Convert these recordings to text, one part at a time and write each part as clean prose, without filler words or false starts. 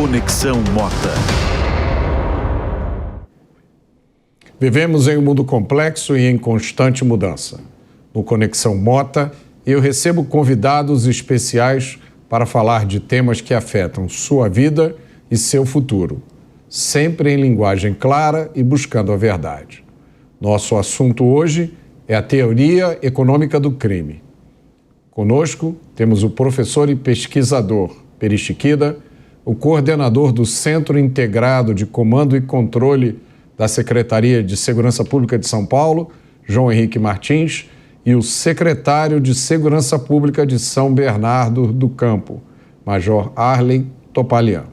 Conexão Mota. Vivemos em um mundo complexo e em constante mudança. No Conexão Mota, eu recebo convidados especiais para falar de temas que afetam sua vida e seu futuro, sempre em linguagem clara e buscando a verdade. Nosso assunto hoje é a teoria econômica do crime. Conosco temos o professor e pesquisador Peri Chiquida, o coordenador do Centro Integrado de Comando e Controle da Secretaria de Segurança Pública de São Paulo, João Henrique Martins, e o secretário de Segurança Pública de São Bernardo do Campo, Major Arlen Topalian.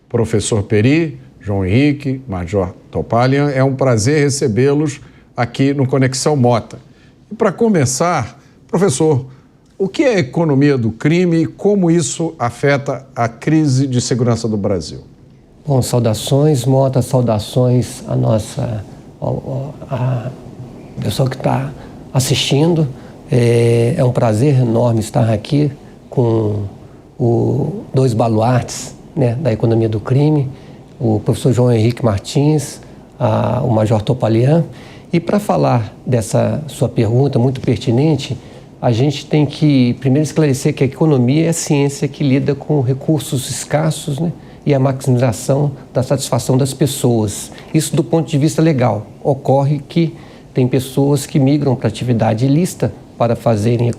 Professor Peri, João Henrique, Major Topalian, é um prazer recebê-los aqui no Conexão Mota. E para começar, professor, o que é a economia do crime e como isso afeta a crise de segurança do Brasil? Bom, saudações, Mota, saudações a nossa a pessoa que está assistindo. É um prazer enorme estar aqui com dois baluartes, né, da economia do crime, o professor João Henrique Martins, o Major Topalian. E para falar dessa sua pergunta muito pertinente, a gente tem que primeiro esclarecer que a economia é a ciência que lida com recursos escassos, né, e a maximização da satisfação das pessoas. Isso do ponto de vista legal. Ocorre que tem pessoas que migram para atividade ilícita para fazerem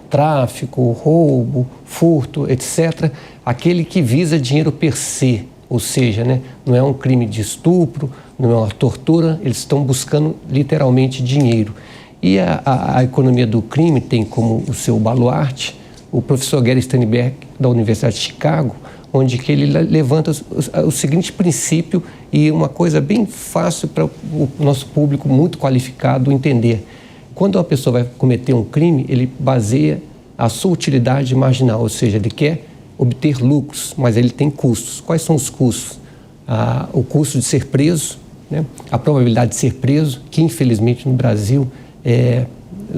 tráfico, roubo, furto, etc. Aquele que visa dinheiro per se, ou seja, né, não é um crime de estupro, não é uma tortura, eles estão buscando literalmente dinheiro. E a economia do crime tem como o seu baluarte o professor Gary Steinberg, da Universidade de Chicago, onde que ele levanta o seguinte princípio, e uma coisa bem fácil para o nosso público muito qualificado entender. Quando uma pessoa vai cometer um crime, ele baseia a sua utilidade marginal, ou seja, ele quer obter lucros, mas ele tem custos. Quais são os custos? O custo de ser preso, né? A probabilidade de ser preso, que infelizmente no Brasil,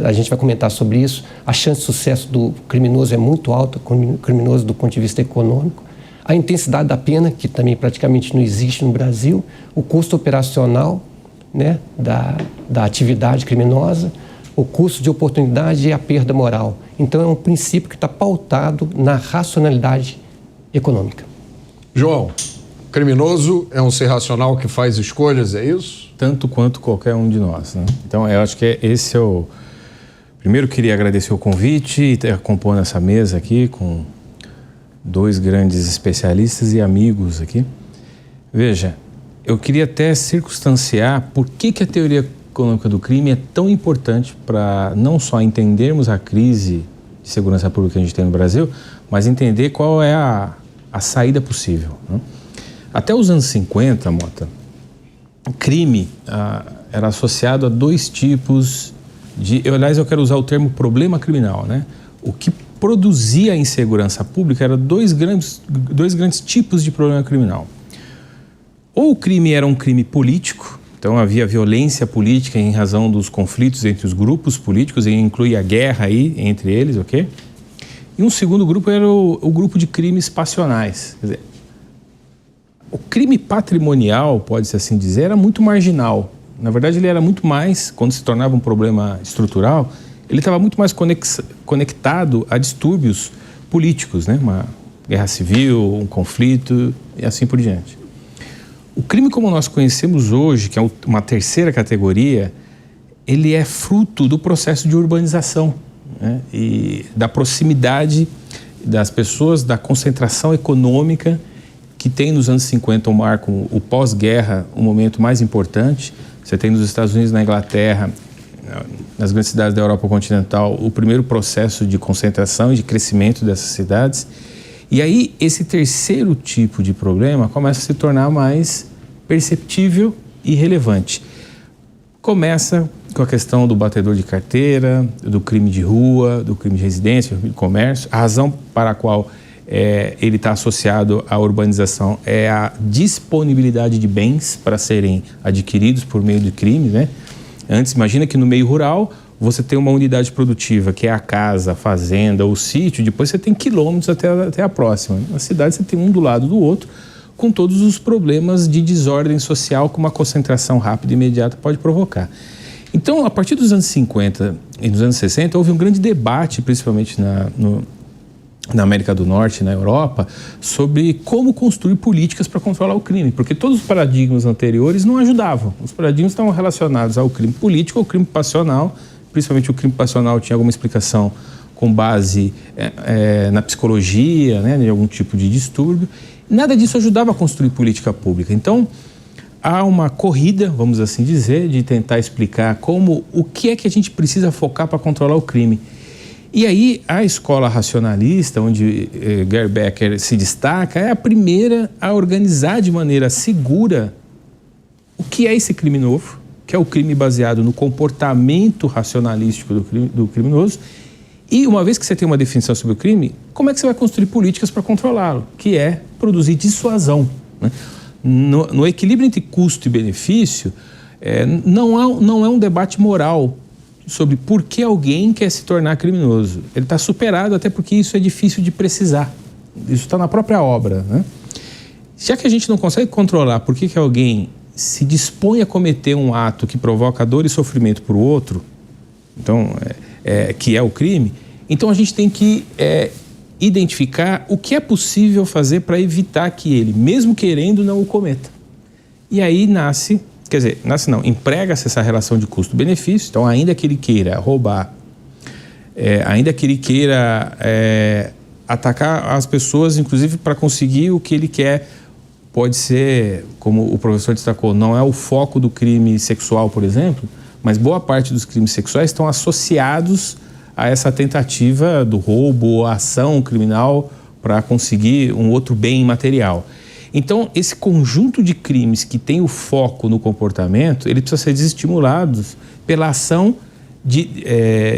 a gente vai comentar sobre isso, a chance de sucesso do criminoso é muito alta, criminoso do ponto de vista econômico. A intensidade da pena, que também praticamente não existe no Brasil, o custo operacional, né, da atividade criminosa, o custo de oportunidade e a perda moral. Então é um princípio que está pautado na racionalidade econômica. João, criminoso é um ser racional que faz escolhas, é isso? Tanto quanto qualquer um de nós, né? Então eu acho que esse é o... Primeiro queria agradecer o convite e estar compondo essa mesa aqui com dois grandes especialistas e amigos aqui. Veja, eu queria até circunstanciar por que a teoria econômica do crime é tão importante para não só entendermos a crise de segurança pública que a gente tem no Brasil, mas entender qual é a saída possível, né? Até os anos 50, Mota, o crime era associado a dois tipos de... Aliás, eu quero usar o termo problema criminal, né? O que produzia a insegurança pública eram dois grandes tipos de problema criminal. Ou o crime era um crime político, então havia violência política em razão dos conflitos entre os grupos políticos, e inclui a guerra aí entre eles, ok? E um segundo grupo era o grupo de crimes passionais. Quer dizer, o crime patrimonial, pode-se assim dizer, era muito marginal. Na verdade, ele era muito mais, quando se tornava um problema estrutural, ele estava muito mais conectado a distúrbios políticos, né? Uma guerra civil, um conflito e assim por diante. O crime como nós conhecemos hoje, que é uma terceira categoria, ele é fruto do processo de urbanização, né? E da proximidade das pessoas, da concentração econômica que tem nos anos 50 marcam o pós-guerra, o momento mais importante. Você tem nos Estados Unidos, na Inglaterra, nas grandes cidades da Europa continental, o primeiro processo de concentração e de crescimento dessas cidades. E aí, esse terceiro tipo de problema começa a se tornar mais perceptível e relevante. Começa com a questão do batedor de carteira, do crime de rua, do crime de residência, do crime de comércio. A razão para a qual ele está associado à urbanização é a disponibilidade de bens para serem adquiridos por meio de crimes, né? Antes, imagina que no meio rural, você tem uma unidade produtiva, que é a casa, a fazenda, o sítio, depois você tem quilômetros até a próxima. Na cidade você tem um do lado do outro, com todos os problemas de desordem social que uma concentração rápida e imediata pode provocar. Então, a partir dos anos 50 e dos anos 60, houve um grande debate, principalmente na América do Norte, na Europa, sobre como construir políticas para controlar o crime, porque todos os paradigmas anteriores não ajudavam. Os paradigmas estavam relacionados ao crime político, ao crime passional, principalmente o crime passional tinha alguma explicação com base na psicologia, né, em algum tipo de distúrbio. Nada disso ajudava a construir política pública. Então, há uma corrida, vamos assim dizer, de tentar explicar o que é que a gente precisa focar para controlar o crime. E aí, a escola racionalista, onde Gary Becker se destaca, é a primeira a organizar de maneira segura o que é esse crime novo, que é o crime baseado no comportamento racionalístico do criminoso. E uma vez que você tem uma definição sobre o crime, como é que você vai construir políticas para controlá-lo? Que é produzir dissuasão, né? No equilíbrio entre custo e benefício, não é um debate moral sobre por que alguém quer se tornar criminoso. Ele está superado, até porque isso é difícil de precisar. Isso está na própria obra, né? Já que a gente não consegue controlar por que alguém se dispõe a cometer um ato que provoca dor e sofrimento para o outro, então, que é o crime, então a gente tem que identificar o que é possível fazer para evitar que ele, mesmo querendo, não o cometa. E aí emprega-se essa relação de custo-benefício. Então, ainda que ele queira roubar, ainda que ele queira atacar as pessoas, inclusive para conseguir o que ele quer, pode ser, como o professor destacou, não é o foco do crime sexual, por exemplo, mas boa parte dos crimes sexuais estão associados a essa tentativa do roubo ou ação criminal para conseguir um outro bem material. Então, esse conjunto de crimes que tem o foco no comportamento, ele precisa ser desestimulado pela ação de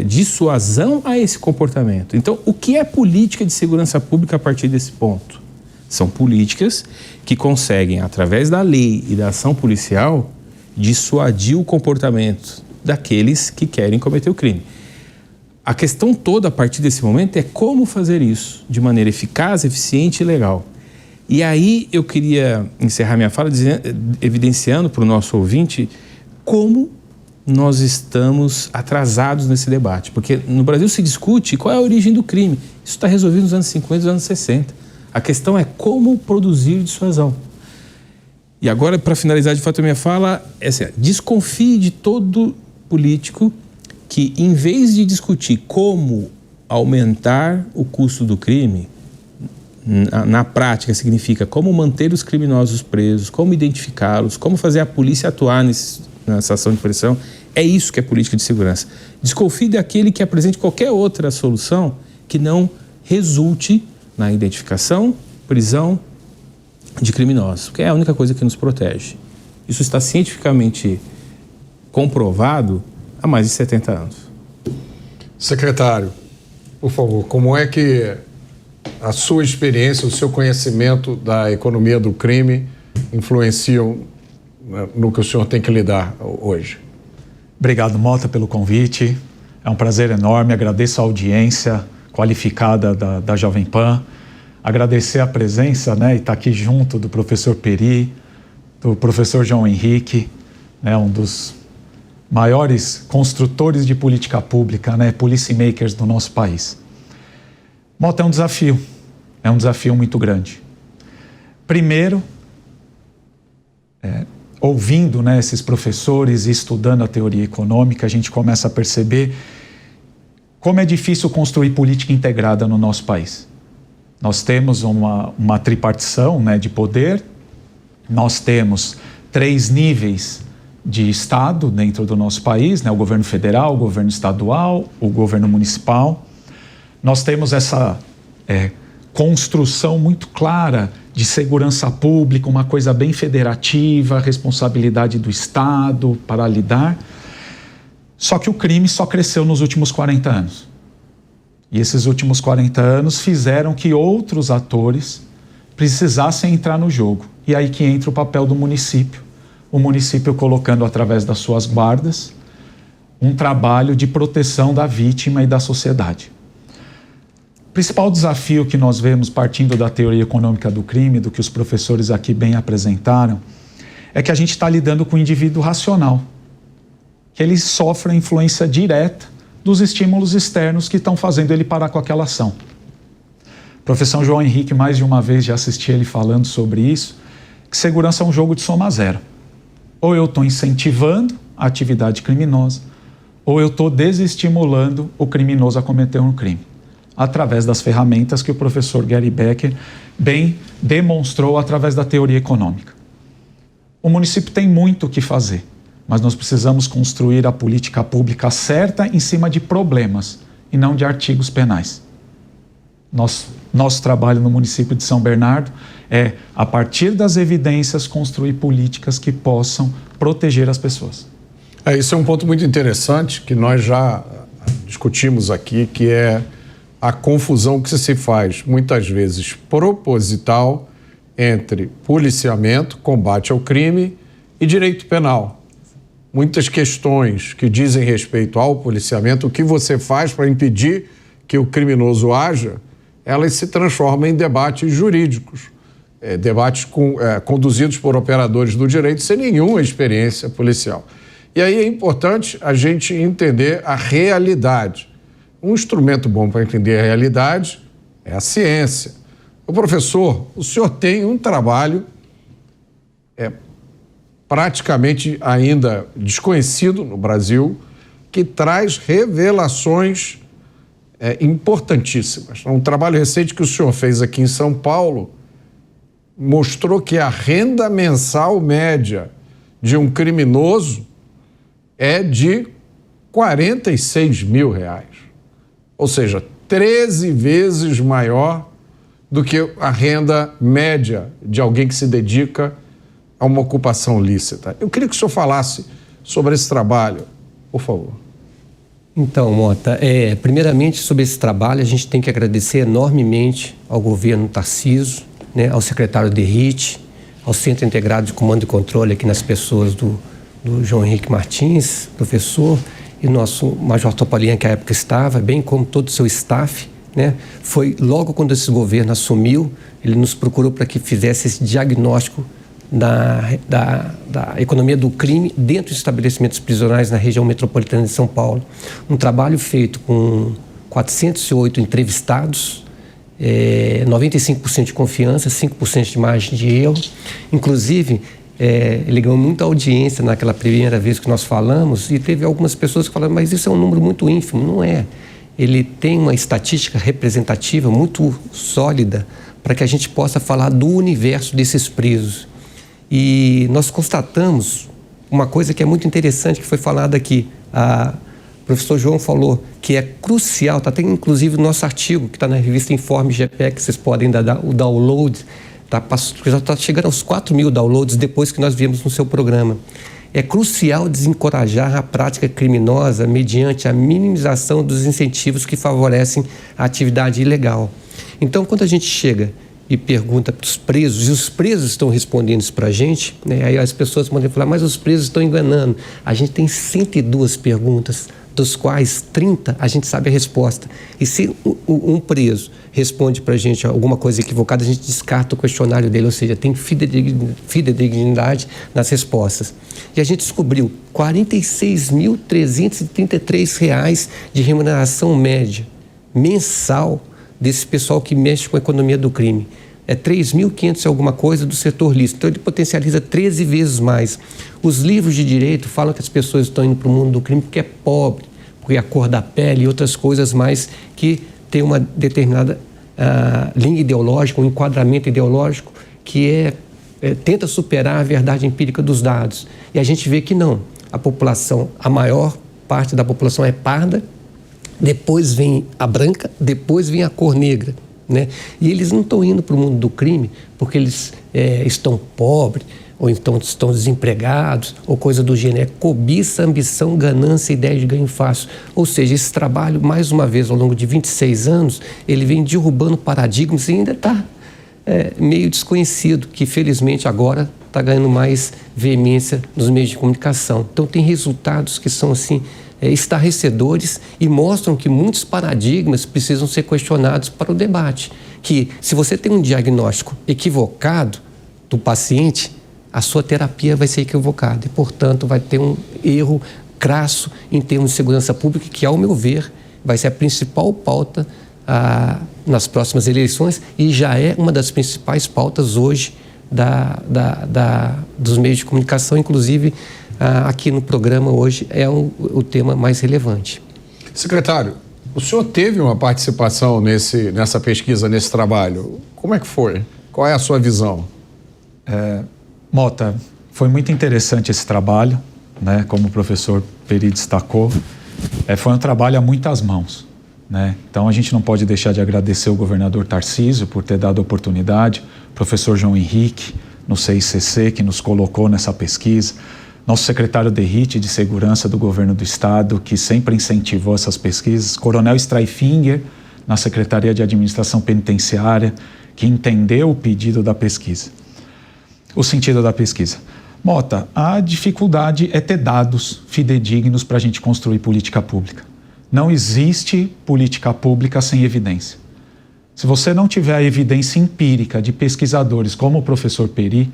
dissuasão a esse comportamento. Então, o que é política de segurança pública a partir desse ponto? São políticas que conseguem, através da lei e da ação policial, dissuadir o comportamento daqueles que querem cometer o crime. A questão toda, a partir desse momento, é como fazer isso de maneira eficaz, eficiente e legal. E aí eu queria encerrar minha fala evidenciando para o nosso ouvinte como nós estamos atrasados nesse debate. Porque no Brasil se discute qual é a origem do crime. Isso está resolvido nos anos 50 e nos anos 60. A questão é como produzir dissuasão. E agora, para finalizar de fato a minha fala, desconfie de todo político que, em vez de discutir como aumentar o custo do crime, na prática significa como manter os criminosos presos, como identificá-los, como fazer a polícia atuar nessa ação de pressão, é isso que é política de segurança. Desconfie daquele que apresente qualquer outra solução que não resulte na identificação, prisão de criminosos, que é a única coisa que nos protege. Isso está cientificamente comprovado há mais de 70 anos. Secretário, por favor, como é que a sua experiência, o seu conhecimento da economia do crime influenciam no que o senhor tem que lidar hoje? Obrigado, Mota, pelo convite. É um prazer enorme. Agradeço a audiência qualificada da Jovem Pan. Agradecer a presença, e estar aqui junto do professor Peri, do professor João Henrique, um dos maiores construtores de política pública, policy makers do nosso país. Mota, é um desafio muito grande. Primeiro, ouvindo esses professores e estudando a teoria econômica, a gente começa a perceber como é difícil construir política integrada no nosso país. Nós temos uma tripartição de poder, nós temos 3 níveis de Estado dentro do nosso país, o governo federal, o governo estadual, o governo municipal. Nós temos essa construção muito clara de segurança pública, uma coisa bem federativa, responsabilidade do Estado para lidar. Só que o crime só cresceu nos últimos 40 anos. E esses últimos 40 anos fizeram que outros atores precisassem entrar no jogo. E aí que entra o papel do município. O município colocando através das suas guardas um trabalho de proteção da vítima e da sociedade. O principal desafio que nós vemos partindo da teoria econômica do crime, do que os professores aqui bem apresentaram, é que a gente está lidando com o indivíduo racional, que ele sofre a influência direta dos estímulos externos que estão fazendo ele parar com aquela ação. O professor João Henrique, mais de uma vez já assisti ele falando sobre isso, que segurança é um jogo de soma zero. Ou eu estou incentivando a atividade criminosa, ou eu estou desestimulando o criminoso a cometer um crime, através das ferramentas que o professor Gary Becker bem demonstrou através da teoria econômica. O município tem muito o que fazer, mas nós precisamos construir a política pública certa em cima de problemas e não de artigos penais. Nosso trabalho no município de São Bernardo é, a partir das evidências, construir políticas que possam proteger as pessoas. Isso é um ponto muito interessante que nós já discutimos aqui, que é a confusão que se faz, muitas vezes proposital, entre policiamento, combate ao crime e direito penal. Muitas questões que dizem respeito ao policiamento, o que você faz para impedir que o criminoso haja, elas se transformam em debates jurídicos, debates conduzidos por operadores do direito sem nenhuma experiência policial. E aí é importante a gente entender a realidade. Um instrumento bom para entender a realidade é a ciência. O professor, o senhor tem um trabalho praticamente ainda desconhecido no Brasil, que traz revelações importantíssimas. Um trabalho recente que o senhor fez aqui em São Paulo mostrou que a renda mensal média de um criminoso é de R$46 mil. Ou seja, 13 vezes maior do que a renda média de alguém que se dedica a uma ocupação lícita. Eu queria que o senhor falasse sobre esse trabalho, por favor. Então, Mota, primeiramente sobre esse trabalho, a gente tem que agradecer enormemente ao governo Tarcísio, né, ao secretário Derrite, ao Centro Integrado de Comando e Controle, aqui nas pessoas do João Henrique Martins, professor, e nosso Major Topolin, que à época estava, bem como todo o seu staff, né? Foi logo quando esse governo assumiu, ele nos procurou para que fizesse esse diagnóstico da economia do crime dentro dos estabelecimentos prisionais na região metropolitana de São Paulo. Um trabalho feito com 408 entrevistados, 95% de confiança, 5% de margem de erro. Inclusive, ele ganhou muita audiência naquela primeira vez que nós falamos, e teve algumas pessoas que falaram, mas isso é um número muito ínfimo. Não é. Ele tem uma estatística representativa muito sólida para que a gente possa falar do universo desses presos. E nós constatamos uma coisa que é muito interessante, que foi falada aqui. O professor João falou que é crucial, está até inclusive no nosso artigo, que está na revista Informe GPE, que vocês podem dar o download, já está chegando aos 4 mil downloads depois que nós viemos no seu programa. É crucial desencorajar a prática criminosa mediante a minimização dos incentivos que favorecem a atividade ilegal. Então, quando a gente chega e pergunta para os presos, e os presos estão respondendo isso para a gente, né? Aí as pessoas podem falar, mas os presos estão enganando. A gente tem 102 perguntas, dos quais 30 a gente sabe a resposta. E se um preso responde para a gente alguma coisa equivocada, a gente descarta o questionário dele, ou seja, tem fidedignidade nas respostas. E a gente descobriu R$ 46.333 de remuneração média mensal desse pessoal que mexe com a economia do crime. É 3.500 alguma coisa do setor lícito. Então ele potencializa 13 vezes mais. Os livros de direito falam que as pessoas estão indo para o mundo do crime porque é pobre, porque é a cor da pele e outras coisas mais que tem uma determinada linha ideológica, um enquadramento ideológico que tenta superar a verdade empírica dos dados. E a gente vê que não. A população, a maior parte da população é parda, depois vem a branca, depois vem a cor negra, né? E eles não estão indo para o mundo do crime porque eles estão pobres, ou então estão desempregados, ou coisa do gênero. É cobiça, ambição, ganância, ideia de ganho fácil. Ou seja, esse trabalho, mais uma vez, ao longo de 26 anos, ele vem derrubando paradigmas e ainda está meio desconhecido, que felizmente agora está ganhando mais veemência nos meios de comunicação. Então tem resultados que são assim estarrecedores e mostram que muitos paradigmas precisam ser questionados para o debate. Que se você tem um diagnóstico equivocado do paciente, a sua terapia vai ser equivocada e, portanto, vai ter um erro crasso em termos de segurança pública, que, ao meu ver, vai ser a principal pauta nas próximas eleições e já é uma das principais pautas hoje dos meios de comunicação, inclusive aqui no programa hoje é o tema mais relevante. Secretário, o senhor teve uma participação nessa pesquisa, nesse trabalho. Como é que foi? Qual é a sua visão? Mota, foi muito interessante esse trabalho, né? Como o professor Peri destacou, foi um trabalho a muitas mãos, né? Então a gente não pode deixar de agradecer o governador Tarcísio por ter dado a oportunidade, o professor João Henrique, no CICC, que nos colocou nessa pesquisa, nosso secretário Derrite de Segurança do Governo do Estado, que sempre incentivou essas pesquisas, Coronel Streiffinger, na Secretaria de Administração Penitenciária, que entendeu o pedido da pesquisa, o sentido da pesquisa. Mota, a dificuldade é ter dados fidedignos para a gente construir política pública. Não existe política pública sem evidência. Se você não tiver a evidência empírica de pesquisadores como o professor Peri,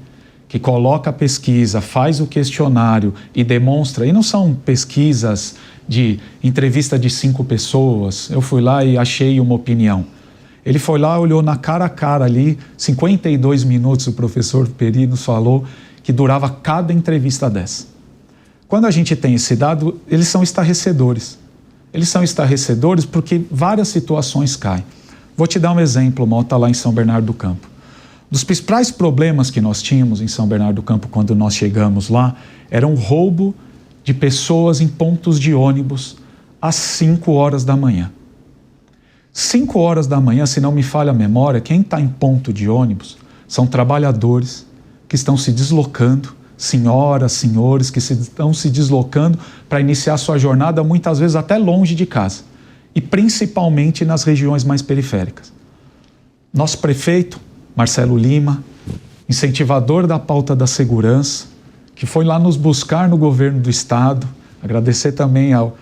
que coloca a pesquisa, faz o questionário e demonstra, e não são pesquisas de entrevista de 5 pessoas, eu fui lá e achei uma opinião. Ele foi lá, olhou na cara a cara ali, 52 minutos o professor Peri nos falou que durava cada entrevista dessa. Quando a gente tem esse dado, eles são estarrecedores. Eles são estarrecedores porque várias situações caem. Vou te dar um exemplo, Mota, lá em São Bernardo do Campo. Dos principais problemas que nós tínhamos em São Bernardo do Campo quando nós chegamos lá, era um roubo de pessoas em pontos de ônibus às 5 horas da manhã. 5 horas da manhã, se não me falha a memória, quem está em ponto de ônibus são trabalhadores que estão se deslocando, senhoras, senhores que estão se deslocando para iniciar sua jornada, muitas vezes até longe de casa, e principalmente nas regiões mais periféricas. Nosso prefeito, Marcelo Lima, incentivador da pauta da segurança, que foi lá nos buscar no governo do estado, agradecer também ao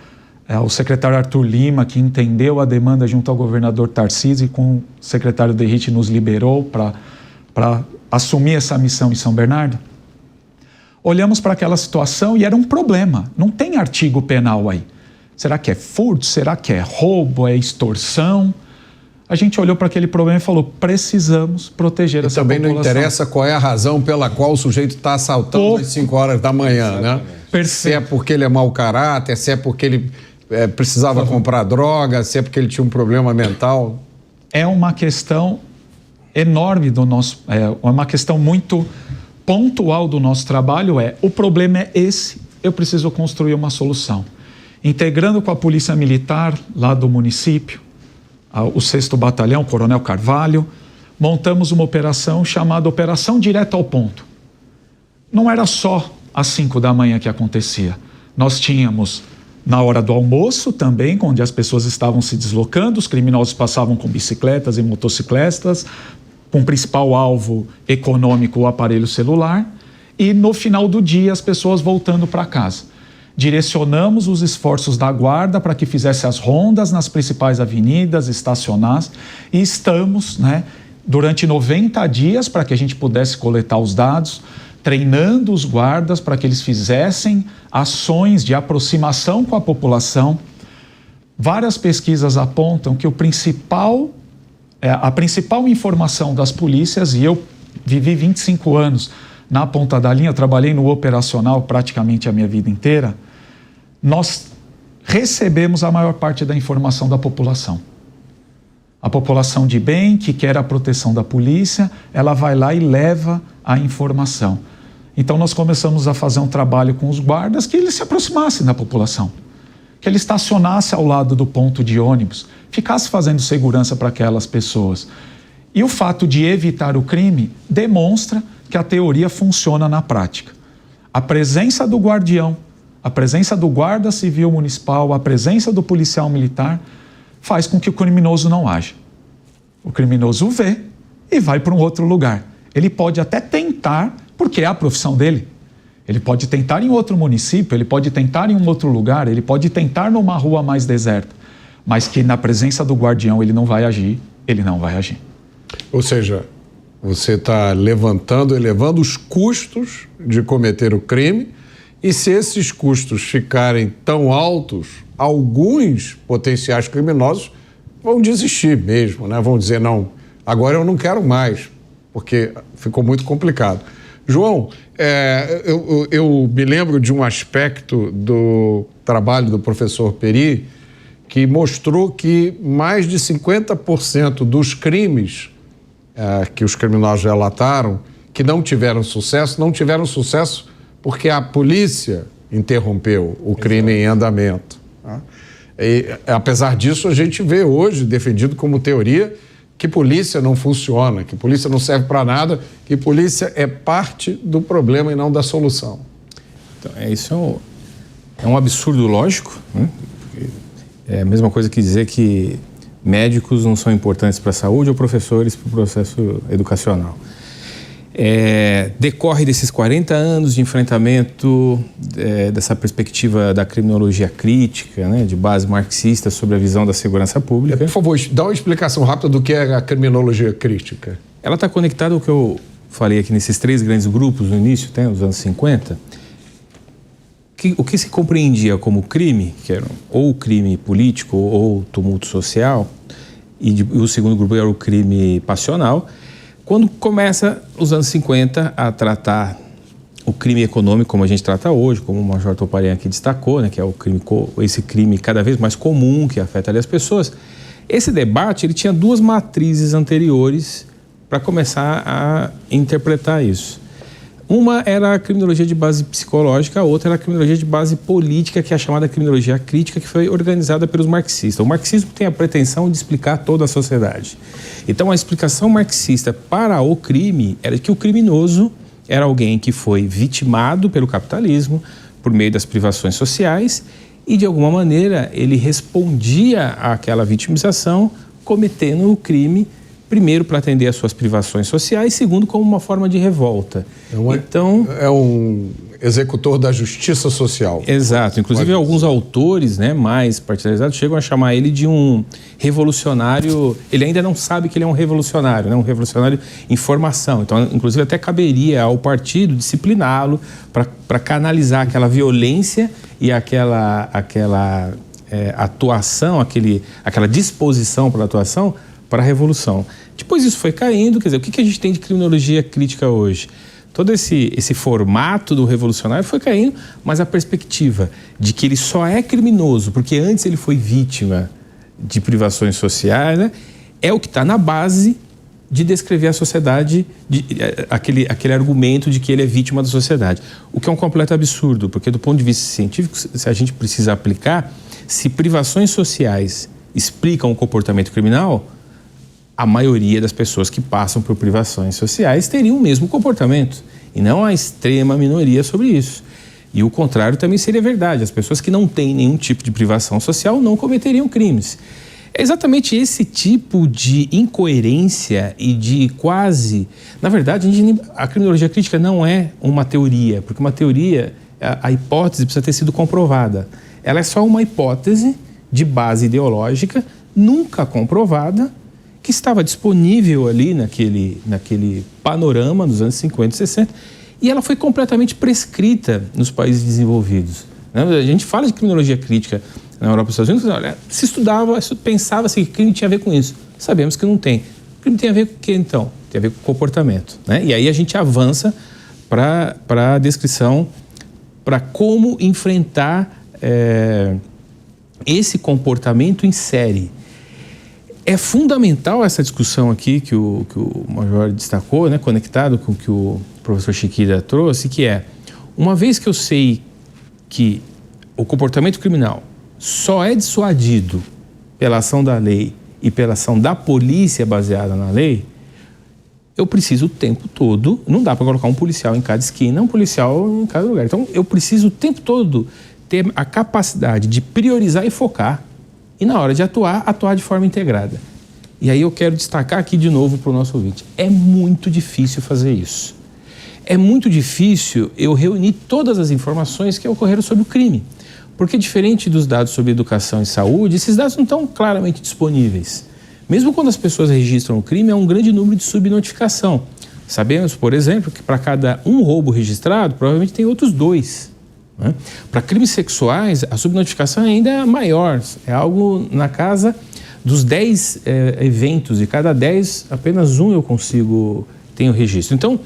secretário Arthur Lima, que entendeu a demanda junto ao governador Tarcísio e com o secretário Derrite nos liberou para assumir essa missão em São Bernardo. Olhamos para aquela situação e era um problema, não tem artigo penal aí. Será que é furto? Será que é roubo? É extorsão? A gente olhou para aquele problema e falou, precisamos proteger essa população. Também não interessa qual é a razão pela qual o sujeito está assaltando às 5 horas da manhã, né? Se é porque ele é mau caráter, se é porque ele precisava comprar droga, se é porque ele tinha um problema mental. É uma questão enorme do nosso... É uma questão muito pontual do nosso trabalho, o problema é esse, eu preciso construir uma solução. Integrando com a Polícia Militar lá do município, o 6º Batalhão, Coronel Carvalho, montamos uma operação chamada Operação Direto ao Ponto. Não era só às 5 da manhã que acontecia. Nós tínhamos na hora do almoço também, onde as pessoas estavam se deslocando, os criminosos passavam com bicicletas e motocicletas, com o principal alvo econômico o aparelho celular, e no final do dia as pessoas voltando para casa. Direcionamos os esforços da guarda para que fizesse as rondas nas principais avenidas, estacionasse, e estamos, durante 90 dias, para que a gente pudesse coletar os dados, treinando os guardas para que eles fizessem ações de aproximação com a população. Várias pesquisas apontam que a principal informação das polícias, e eu vivi 25 anos na ponta da linha, trabalhei no operacional praticamente a minha vida inteira, nós recebemos a maior parte da informação da população. A população de bem, que quer a proteção da polícia, ela vai lá e leva a informação. Então nós começamos a fazer um trabalho com os guardas que eles se aproximassem da população, que ele estacionasse ao lado do ponto de ônibus, ficasse fazendo segurança para aquelas pessoas. E o fato de evitar o crime demonstra que a teoria funciona na prática. A presença do guardião, a presença do guarda civil municipal, a presença do policial militar faz com que o criminoso não haja. O criminoso vê e vai para um outro lugar. Ele pode até tentar, porque é a profissão dele. Ele pode tentar em outro município, ele pode tentar em um outro lugar, ele pode tentar numa rua mais deserta, mas que na presença do guardião ele não vai agir, ele não vai agir. Ou seja, você está elevando os custos de cometer o crime, e se esses custos ficarem tão altos, alguns potenciais criminosos vão desistir mesmo, né? Vão dizer, não, agora eu não quero mais, porque ficou muito complicado. João, eu me lembro de um aspecto do trabalho do professor Peri que mostrou que mais de 50% dos crimes que os criminosos relataram que não tiveram sucesso porque a polícia interrompeu o crime em andamento. Tá? E, apesar disso, a gente vê hoje defendido como teoria que polícia não funciona, que polícia não serve para nada, que polícia é parte do problema e não da solução. Então, isso é um absurdo lógico, né? É a mesma coisa que dizer que médicos não são importantes para a saúde ou professores para o processo educacional. Decorre desses 40 anos de enfrentamento dessa perspectiva da criminologia crítica, né, de base marxista sobre a visão da segurança pública. Por favor, dá uma explicação rápida do que é a criminologia crítica. Ela está conectada ao que eu falei aqui nesses 3 grandes grupos no início, nos anos 50, o que se compreendia como crime, que era ou crime político ou tumulto social, e o segundo grupo era o crime passional. Quando começa os anos 50 a tratar o crime econômico como a gente trata hoje, como o Major Toparian aqui destacou, né, que é esse crime cada vez mais comum que afeta ali as pessoas, esse debate ele tinha 2 matrizes anteriores para começar a interpretar isso. Uma era a criminologia de base psicológica, a outra era a criminologia de base política, que é a chamada criminologia crítica, que foi organizada pelos marxistas. O marxismo tem a pretensão de explicar toda a sociedade. Então, a explicação marxista para o crime era que o criminoso era alguém que foi vitimado pelo capitalismo por meio das privações sociais e, de alguma maneira, ele respondia àquela vitimização cometendo o crime, primeiro para atender às suas privações sociais, segundo como uma forma de revolta. Então, é um executor da justiça social. Exato. Inclusive, alguns autores, né, mais partidarizados chegam a chamar ele de um revolucionário. Ele ainda não sabe que ele é um revolucionário, né, um revolucionário em formação. Então, inclusive, até caberia ao partido discipliná-lo para canalizar aquela violência e aquela atuação, aquela disposição para a atuação para a revolução. Depois isso foi caindo, quer dizer, o que a gente tem de criminologia crítica hoje? Todo esse formato do revolucionário foi caindo, mas a perspectiva de que ele só é criminoso porque antes ele foi vítima de privações sociais, né, é o que está na base de descrever a sociedade, aquele argumento de que ele é vítima da sociedade. O que é um completo absurdo, porque do ponto de vista científico, se a gente precisa aplicar, se privações sociais explicam o comportamento criminal, a maioria das pessoas que passam por privações sociais teriam o mesmo comportamento, e não a extrema minoria sobre isso. E o contrário também seria verdade, as pessoas que não têm nenhum tipo de privação social não cometeriam crimes. É exatamente esse tipo de incoerência e de quase... Na verdade, a criminologia crítica não é uma teoria, porque uma teoria, a hipótese precisa ter sido comprovada. Ela é só uma hipótese de base ideológica, nunca comprovada, que estava disponível ali naquele panorama dos anos 50 e 60, e ela foi completamente prescrita nos países desenvolvidos. A gente fala de criminologia crítica na Europa e nos Estados Unidos, olha, se estudava, pensava-se que crime tinha a ver com isso. Sabemos que não tem. O crime tem a ver com o quê, então? Tem a ver com comportamento, né? E aí a gente avança para a descrição, para como enfrentar esse comportamento em série. É fundamental essa discussão aqui que o Major destacou, né, conectado com o que o professor Chiquida trouxe, que é, uma vez que eu sei que o comportamento criminal só é dissuadido pela ação da lei e pela ação da polícia baseada na lei, eu preciso o tempo todo, não dá para colocar um policial em cada esquina, um policial em cada lugar. Então, eu preciso o tempo todo ter a capacidade de priorizar e focar, e na hora de atuar de forma integrada. E aí eu quero destacar aqui de novo para o nosso ouvinte, é muito difícil fazer isso. é muito difícil eu reunir todas as informações que ocorreram sobre o crime. Porque, diferente dos dados sobre educação e saúde, esses dados não estão claramente disponíveis. Mesmo quando as pessoas registram o crime, há um grande número de subnotificação. Sabemos, por exemplo, que para cada um roubo registrado, provavelmente tem outros 2. Né? Para crimes sexuais, a subnotificação ainda é maior. É algo na casa dos 10 eventos. De cada 10, apenas um eu tenho registro. Então,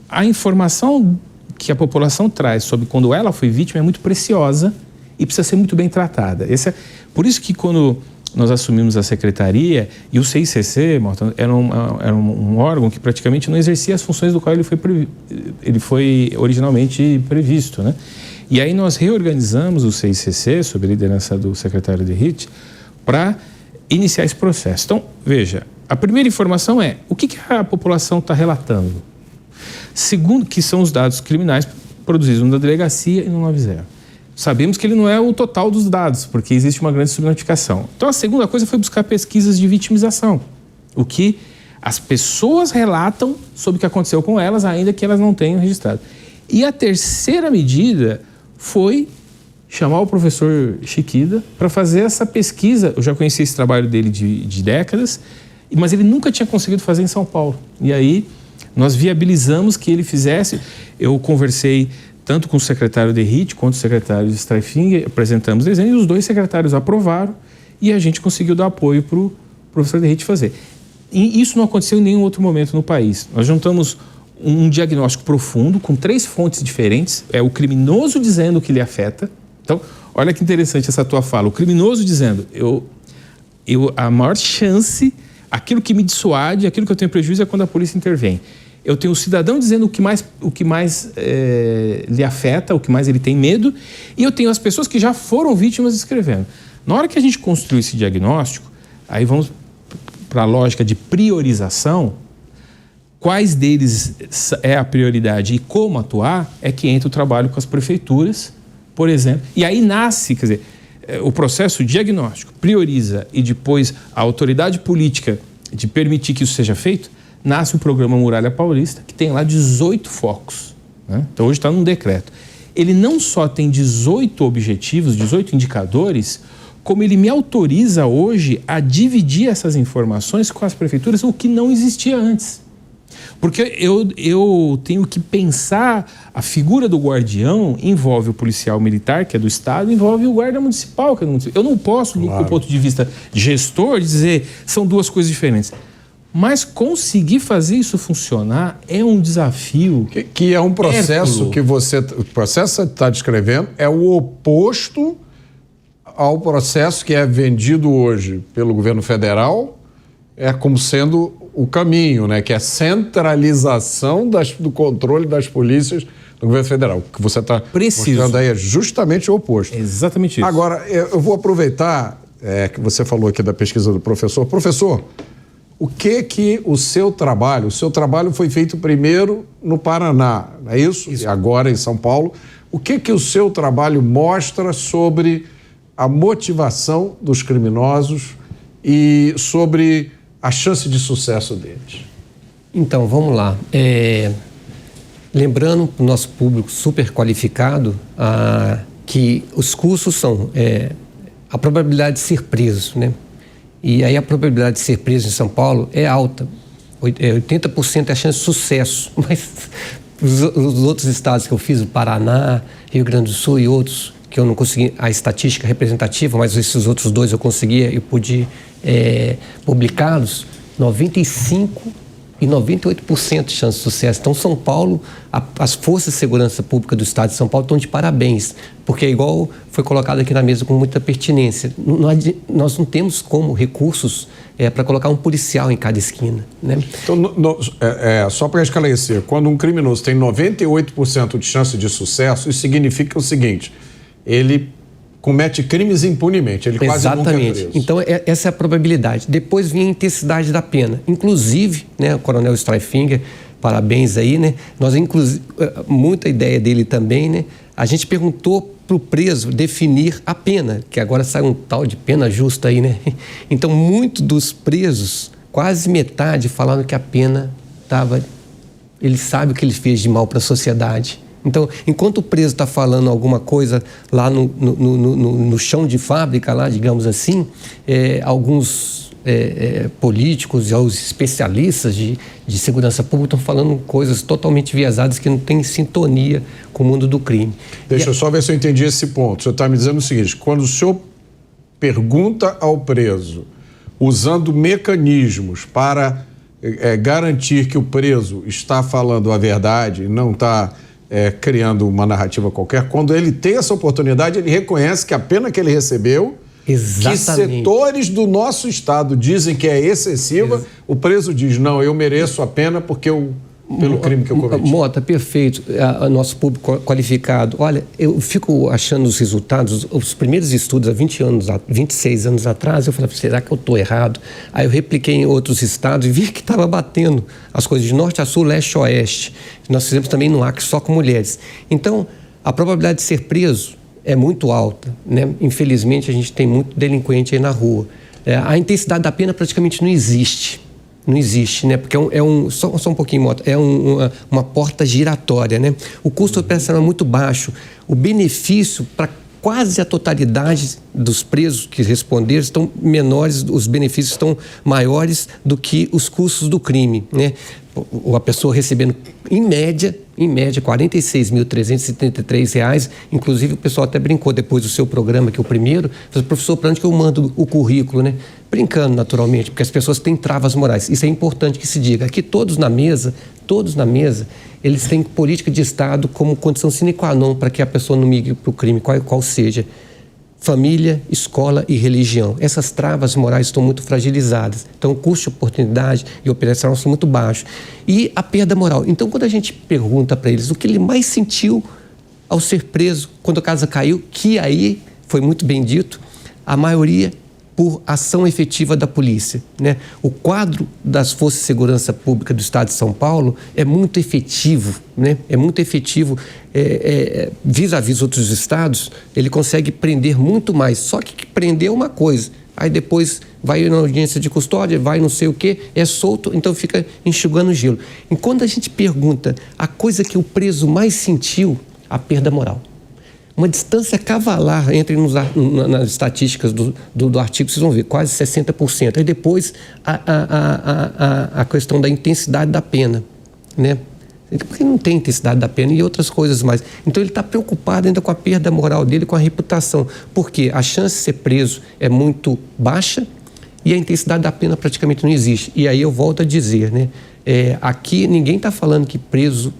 a informação que a população traz sobre quando ela foi vítima é muito preciosa e precisa ser muito bem tratada. Por isso que quando nós assumimos a secretaria, e o CICC, Morton, era um órgão que praticamente não exercia as funções do qual ele foi originalmente previsto, né? E aí nós reorganizamos o CICC, sob a liderança do secretário Derrite, para iniciar esse processo. Então, veja, a primeira informação é o que a população está relatando. Segundo, que são os dados criminais produzidos na delegacia e no 90. Sabemos que ele não é o total dos dados, porque existe uma grande subnotificação. Então, a segunda coisa foi buscar pesquisas de vitimização. O que as pessoas relatam sobre o que aconteceu com elas, ainda que elas não tenham registrado. E a terceira medida foi chamar o professor Chiquida para fazer essa pesquisa. Eu já conheci esse trabalho dele de décadas, mas ele nunca tinha conseguido fazer em São Paulo. E aí nós viabilizamos que ele fizesse. Eu conversei tanto com o secretário Derrite quanto o secretário Streiffinger, apresentamos desenho e os 2 secretários aprovaram e a gente conseguiu dar apoio para o professor Derrite fazer. E isso não aconteceu em nenhum outro momento no país. Nós juntamos um diagnóstico profundo com 3 fontes diferentes. É o criminoso dizendo que lhe afeta. Então, olha que interessante essa tua fala. O criminoso dizendo, a maior chance, aquilo que me dissuade, aquilo que eu tenho prejuízo é quando a polícia intervém. Eu tenho o cidadão dizendo o que mais lhe afeta, o que mais ele tem medo, e eu tenho as pessoas que já foram vítimas escrevendo. Na hora que a gente construiu esse diagnóstico, aí vamos para a lógica de priorização, quais deles é a prioridade e como atuar, é que entra o trabalho com as prefeituras, por exemplo. E aí nasce, quer dizer, o processo diagnóstico, prioriza e depois a autoridade política de permitir que isso seja feito, nasce o programa Muralha Paulista, que tem lá 18 focos. Né? Então, hoje está num decreto. Ele não só tem 18 objetivos, 18 indicadores, como ele me autoriza hoje a dividir essas informações com as prefeituras, o que não existia antes. Porque eu tenho que pensar, a figura do guardião envolve o policial militar, que é do Estado, envolve o guarda municipal, que é do município. Eu não posso, do ponto de vista gestor, dizer são 2 coisas diferentes. Mas conseguir fazer isso funcionar é um desafio. Que é um processo que o processo que você está descrevendo é o oposto ao processo que é vendido hoje pelo governo federal, como sendo o caminho, né? Que é a centralização do controle das polícias do governo federal. O que você está mostrando aí é justamente o oposto. É exatamente isso. Agora, eu vou aproveitar que você falou aqui da pesquisa do professor. Professor, o que o seu trabalho foi feito primeiro no Paraná, não é isso? E agora em São Paulo. O que o seu trabalho mostra sobre a motivação dos criminosos e sobre a chance de sucesso deles? Então, vamos lá. Lembrando para o nosso público super qualificado que os cursos são a probabilidade de ser preso, né? E aí a probabilidade de ser preso em São Paulo é alta. 80% é a chance de sucesso. Mas os outros estados que eu fiz, o Paraná, Rio Grande do Sul e outros, que eu não consegui a estatística representativa, mas esses outros 2 eu conseguia e pude publicá-los, 95% e 98% de chance de sucesso. Então, São Paulo, as forças de segurança pública do estado de São Paulo estão de parabéns, porque igual foi colocado aqui na mesa com muita pertinência, nós não temos como recursos para colocar um policial em cada esquina, né? Então, só para esclarecer, quando um criminoso tem 98% de chance de sucesso, isso significa o seguinte: ele comete crimes impunemente, ele quase nunca é preso. Então, essa é a probabilidade. Depois vem a intensidade da pena. Inclusive, né, o coronel Streiffinger, parabéns aí, né? Nós, muita ideia dele também, né? A gente perguntou para o preso definir a pena, que agora sai um tal de pena justa aí, né? Então, muitos dos presos, quase metade, falaram que a pena estava ele sabe o que ele fez de mal para a sociedade. Então, enquanto o preso está falando alguma coisa lá no chão de fábrica, lá, digamos assim, alguns políticos e os especialistas de segurança pública estão falando coisas totalmente viesadas que não têm sintonia com o mundo do crime. Deixa eu só ver se eu entendi esse ponto. O senhor está me dizendo o seguinte: quando o senhor pergunta ao preso, usando mecanismos para garantir que o preso está falando a verdade e não está criando uma narrativa qualquer, quando ele tem essa oportunidade, ele reconhece que a pena que ele recebeu, exatamente, que setores do nosso Estado dizem que é excessiva, o preso diz, não, eu mereço a pena porque pelo crime que eu cometi. Mota, perfeito. Nosso público qualificado. Olha, eu fico achando os resultados, os primeiros estudos há 26 anos atrás, eu falei, será que eu estou errado? Aí eu repliquei em outros estados e vi que estava batendo as coisas de norte a sul, leste a oeste. Nós fizemos também no Acre só com mulheres. Então, a probabilidade de ser preso é muito alta, né? Infelizmente, a gente tem muito delinquente aí na rua. A intensidade da pena praticamente não existe. Não existe, né? Porque só um pouquinho, Mota, uma porta giratória, né? O custo operacional é muito baixo. O benefício para quase a totalidade dos presos que responderam estão menores, os benefícios estão maiores do que os custos do crime, né? A pessoa recebendo, em média, R$ 46.373, inclusive o pessoal até brincou depois do seu programa, que é o primeiro, falou, professor, para onde que eu mando o currículo, né? Brincando naturalmente, porque as pessoas têm travas morais. Isso é importante que se diga. Aqui todos na mesa, eles têm política de Estado como condição sine qua non para que a pessoa não migre para o crime, qual seja. Família, escola e religião. Essas travas morais estão muito fragilizadas. Então, o custo de oportunidade e operacional são muito baixos. E a perda moral. Então, quando a gente pergunta para eles o que ele mais sentiu ao ser preso, quando a casa caiu, que aí foi muito bem dito, a maioria por ação efetiva da polícia, né? O quadro das Forças de Segurança Pública do Estado de São Paulo é muito efetivo, né? É muito efetivo vis-à-vis outros estados, ele consegue prender muito mais, só que prender é uma coisa, aí depois vai na audiência de custódia, vai não sei o quê, é solto, então fica enxugando gelo. E quando a gente pergunta a coisa que o preso mais sentiu, a perda moral. Uma distância cavalar entre nas estatísticas do artigo, vocês vão ver, quase 60%. Aí depois a questão da intensidade da pena, né? Porque não tem intensidade da pena e outras coisas mais. Então ele está preocupado ainda com a perda moral dele, com a reputação. Porque a chance de ser preso é muito baixa e a intensidade da pena praticamente não existe. E aí eu volto a dizer, né? Aqui ninguém está falando que preso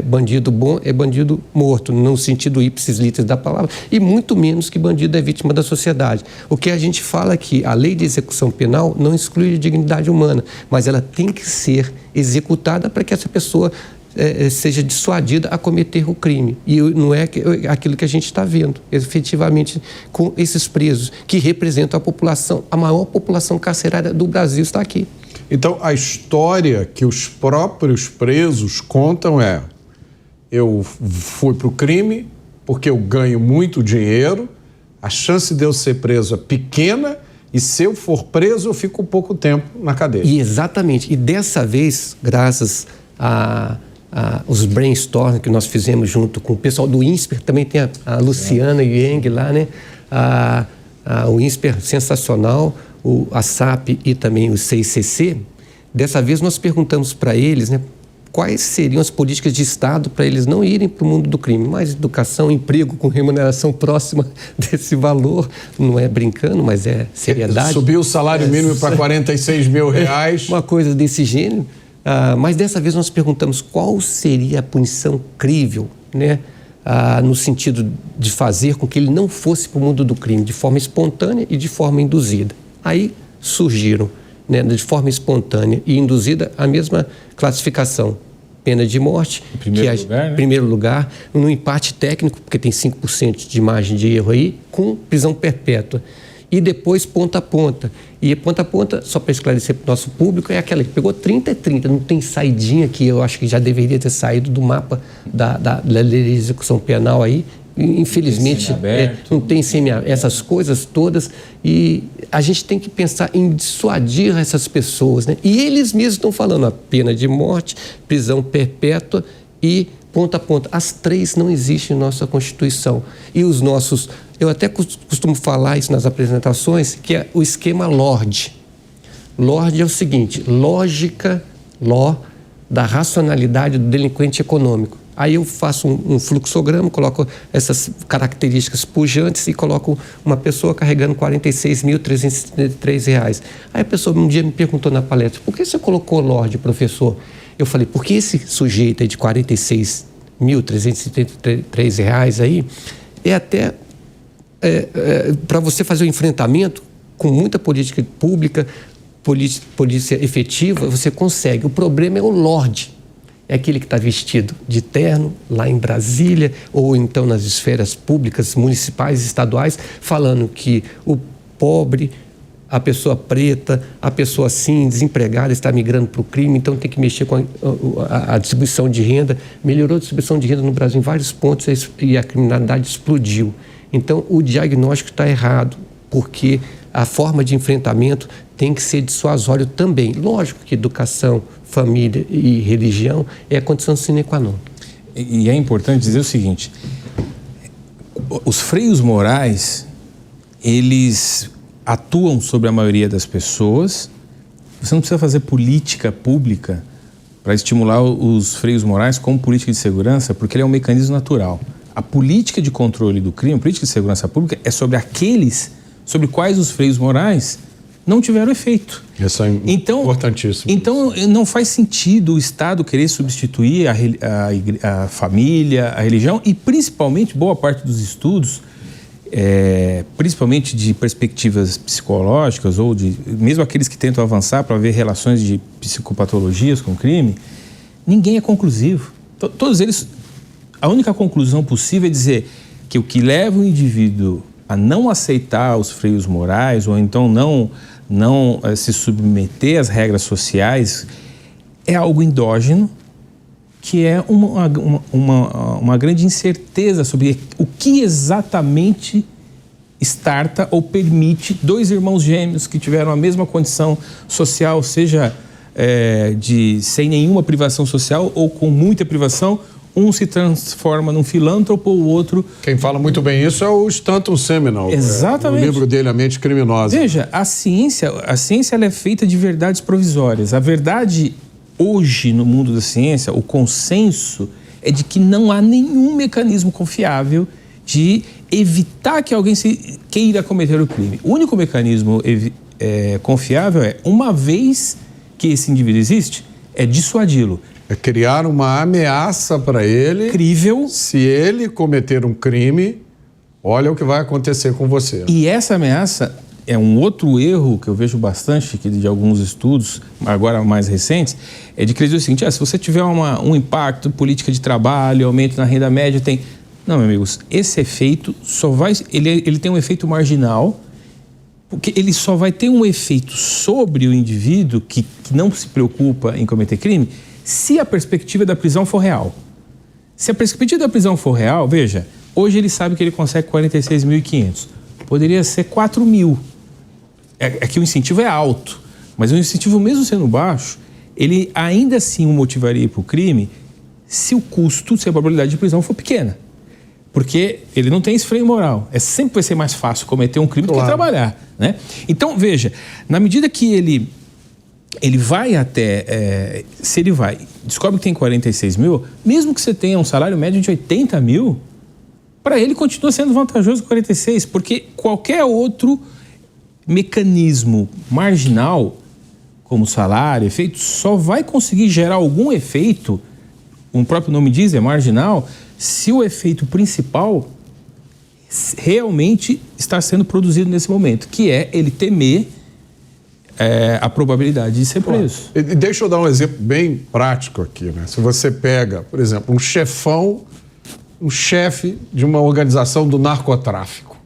bandido bom é bandido morto, no sentido ipsis literis da palavra, e muito menos que bandido é vítima da sociedade. O que a gente fala é que a lei de execução penal não exclui a dignidade humana, mas ela tem que ser executada para que essa pessoa seja dissuadida a cometer o crime. E não é aquilo que a gente está vendo, efetivamente, com esses presos, que representam a população, a maior população carcerária do Brasil está aqui. Então, a história que os próprios presos contam eu fui para o crime porque eu ganho muito dinheiro, a chance de eu ser preso é pequena e se eu for preso eu fico pouco tempo na cadeia. E exatamente. E dessa vez, graças os brainstorm que nós fizemos junto com o pessoal do INSPER, também tem a Luciana Yang lá, né? O INSPER sensacional, a SAP e também o CICC, dessa vez nós perguntamos para eles, né, quais seriam as políticas de Estado para eles não irem para o mundo do crime. Mais educação, emprego com remuneração próxima desse valor, não é brincando, mas é seriedade. Subiu o salário mínimo para R$46 mil. Uma coisa desse gênero. Mas dessa vez nós perguntamos qual seria a punição crível, né, no sentido de fazer com que ele não fosse para o mundo do crime de forma espontânea e de forma induzida. Aí surgiram, né, de forma espontânea e induzida, a mesma classificação. Pena de morte, em primeiro lugar, né? Primeiro lugar, no empate técnico, porque tem 5% de margem de erro aí, com prisão perpétua. E depois ponta a ponta. E ponta a ponta, só para esclarecer para o nosso público, é aquela que pegou 30 e 30, não tem saidinha que eu acho que já deveria ter saído do mapa da lei de execução penal aí, infelizmente, não tem essas coisas todas, e a gente tem que pensar em dissuadir essas pessoas, né? E eles mesmos estão falando a pena de morte, prisão perpétua e ponta a ponta. As três não existem em nossa Constituição. E os nossos... Eu até costumo falar isso nas apresentações, que é o esquema LORD. LORD é o seguinte: lógica, da racionalidade do delinquente econômico. Aí eu faço um fluxograma, coloco essas características pujantes e coloco uma pessoa carregando R$ 46.373. Aí a pessoa um dia me perguntou na palestra: por que você colocou LORD, professor? Eu falei: porque esse sujeito aí de R$ 46.373 aí é até para você fazer o enfrentamento com muita política pública, polícia efetiva, você consegue. O problema é o LORD. É aquele que está vestido de terno lá em Brasília ou então nas esferas públicas, municipais, estaduais, falando que o pobre, a pessoa preta, a pessoa assim, desempregada, está migrando para o crime, então tem que mexer com a distribuição de renda. Melhorou a distribuição de renda no Brasil em vários pontos e a criminalidade explodiu. Então o diagnóstico está errado, porque a forma de enfrentamento tem que ser dissuasório também. Lógico que educação, família e religião é a condição sine qua non. E é importante dizer o seguinte: os freios morais, eles atuam sobre a maioria das pessoas. Você não precisa fazer política pública para estimular os freios morais como política de segurança, porque ele é um mecanismo natural. A política de controle do crime, a política de segurança pública, é sobre aqueles sobre quais os freios morais não tiveram efeito. Isso é importantíssimo. Então, não faz sentido o Estado querer substituir a família, a religião, e principalmente, boa parte dos estudos, principalmente de perspectivas psicológicas, ou mesmo aqueles que tentam avançar para ver relações de psicopatologias com crime, ninguém é conclusivo. Todos eles, a única conclusão possível é dizer que o que leva o indivíduo a não aceitar os freios morais, ou então não se submeter às regras sociais, é algo endógeno, que é uma grande incerteza sobre o que exatamente starta ou permite dois irmãos gêmeos que tiveram a mesma condição social, seja sem nenhuma privação social ou com muita privação. Um se transforma num filântropo, o outro... Quem fala muito bem isso é o Stanton Seminole. Exatamente. O livro dele, A Mente Criminosa. Veja, a ciência ela é feita de verdades provisórias. A verdade, hoje, no mundo da ciência, o consenso é de que não há nenhum mecanismo confiável de evitar que alguém queira cometer o crime. O único mecanismo confiável é, uma vez que esse indivíduo existe, é dissuadi-lo. É criar uma ameaça para ele. Crível. Se ele cometer um crime, olha o que vai acontecer com você. E essa ameaça é um outro erro que eu vejo bastante de alguns estudos, agora mais recentes, é de dizer o seguinte: se você tiver um impacto, política de trabalho, aumento na renda média, tem... Não, meus amigos, esse efeito só vai... Ele tem um efeito marginal, porque ele só vai ter um efeito sobre o indivíduo que não se preocupa em cometer crime, se a perspectiva da prisão for real. Se a perspectiva da prisão for real, veja, hoje ele sabe que ele consegue 46.500. Poderia ser 4.000. É que o incentivo é alto, mas o incentivo, mesmo sendo baixo, ele ainda assim o motivaria para o crime se o custo, se a probabilidade de prisão for pequena. Porque ele não tem esse freio moral. Sempre vai ser mais fácil cometer um crime do que trabalhar, né? Então, veja, na medida que ele vai até... se ele descobre que tem 46 mil, mesmo que você tenha um salário médio de 80 mil, para ele continua sendo vantajoso 46, porque qualquer outro mecanismo marginal, como salário, efeito, só vai conseguir gerar algum efeito, o próprio nome diz, é marginal, se o efeito principal realmente está sendo produzido nesse momento, que é ele temer a probabilidade de ser preso. E deixa eu dar um exemplo bem prático aqui, né? Se você pega, por exemplo, um chefe de uma organização do narcotráfico,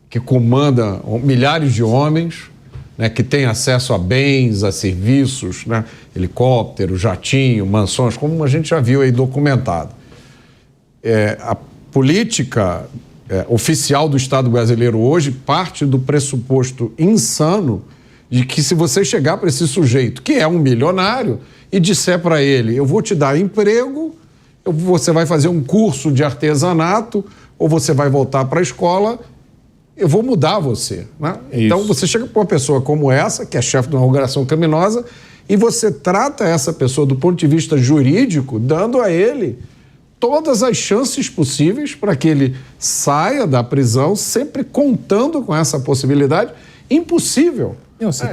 que comanda milhares de homens, né, que tem acesso a bens, a serviços, né, helicóptero, jatinho, mansões, como a gente já viu aí documentado. política oficial do Estado brasileiro hoje parte do pressuposto insano de que se você chegar para esse sujeito, que é um milionário, e disser para ele, eu vou te dar emprego, você vai fazer um curso de artesanato, ou você vai voltar para a escola, eu vou mudar você. Né? Então você chega para uma pessoa como essa, que é chefe de uma organização criminosa, e você trata essa pessoa do ponto de vista jurídico, dando a ele todas as chances possíveis para que ele saia da prisão, sempre contando com essa possibilidade impossível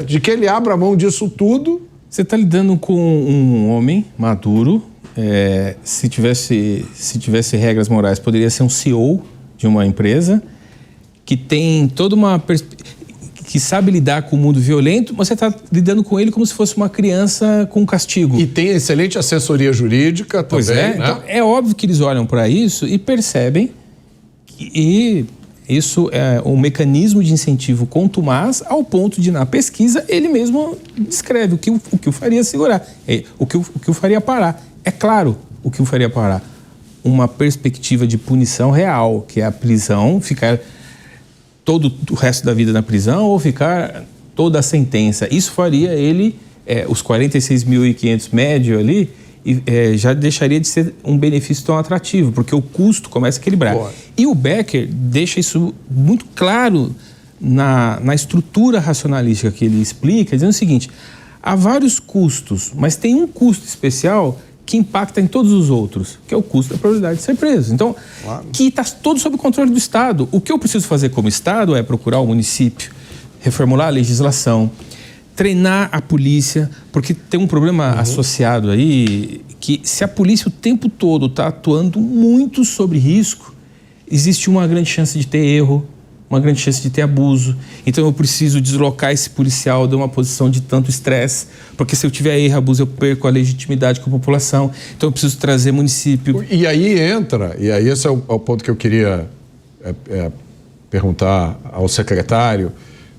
de que ele abra mão disso tudo. Você está lidando com um homem maduro, se tivesse regras morais, poderia ser um CEO de uma empresa que tem toda uma que sabe lidar com o mundo violento, mas você está lidando com ele como se fosse uma criança com castigo. E tem excelente assessoria jurídica também. Pois é, né? Então é óbvio que eles olham para isso e percebem que isso é um mecanismo de incentivo contumaz ao ponto de, na pesquisa, ele mesmo descreve o que o faria segurar, o que o faria parar. É claro o que o faria parar. Uma perspectiva de punição real, que é a prisão, ficar todo o resto da vida na prisão ou ficar toda a sentença. Isso faria ele, os 46.500 médio ali, já deixaria de ser um benefício tão atrativo, porque o custo começa a equilibrar. Boa. E o Becker deixa isso muito claro na estrutura racionalística que ele explica, dizendo o seguinte, há vários custos, mas tem um custo especial que impacta em todos os outros, que é o custo da probabilidade de ser preso. Então, que está todo sob o controle do Estado. O que eu preciso fazer como Estado é procurar o município, reformular a legislação, treinar a polícia, porque tem um problema associado aí, que se a polícia o tempo todo está atuando muito sobre risco, existe uma grande chance de ter erro, uma grande chance de ter abuso. Então eu preciso deslocar esse policial de uma posição de tanto estresse, porque se eu tiver erro, abuso, eu perco a legitimidade com a população. Então eu preciso trazer município. E aí esse é o ponto que eu queria perguntar ao secretário,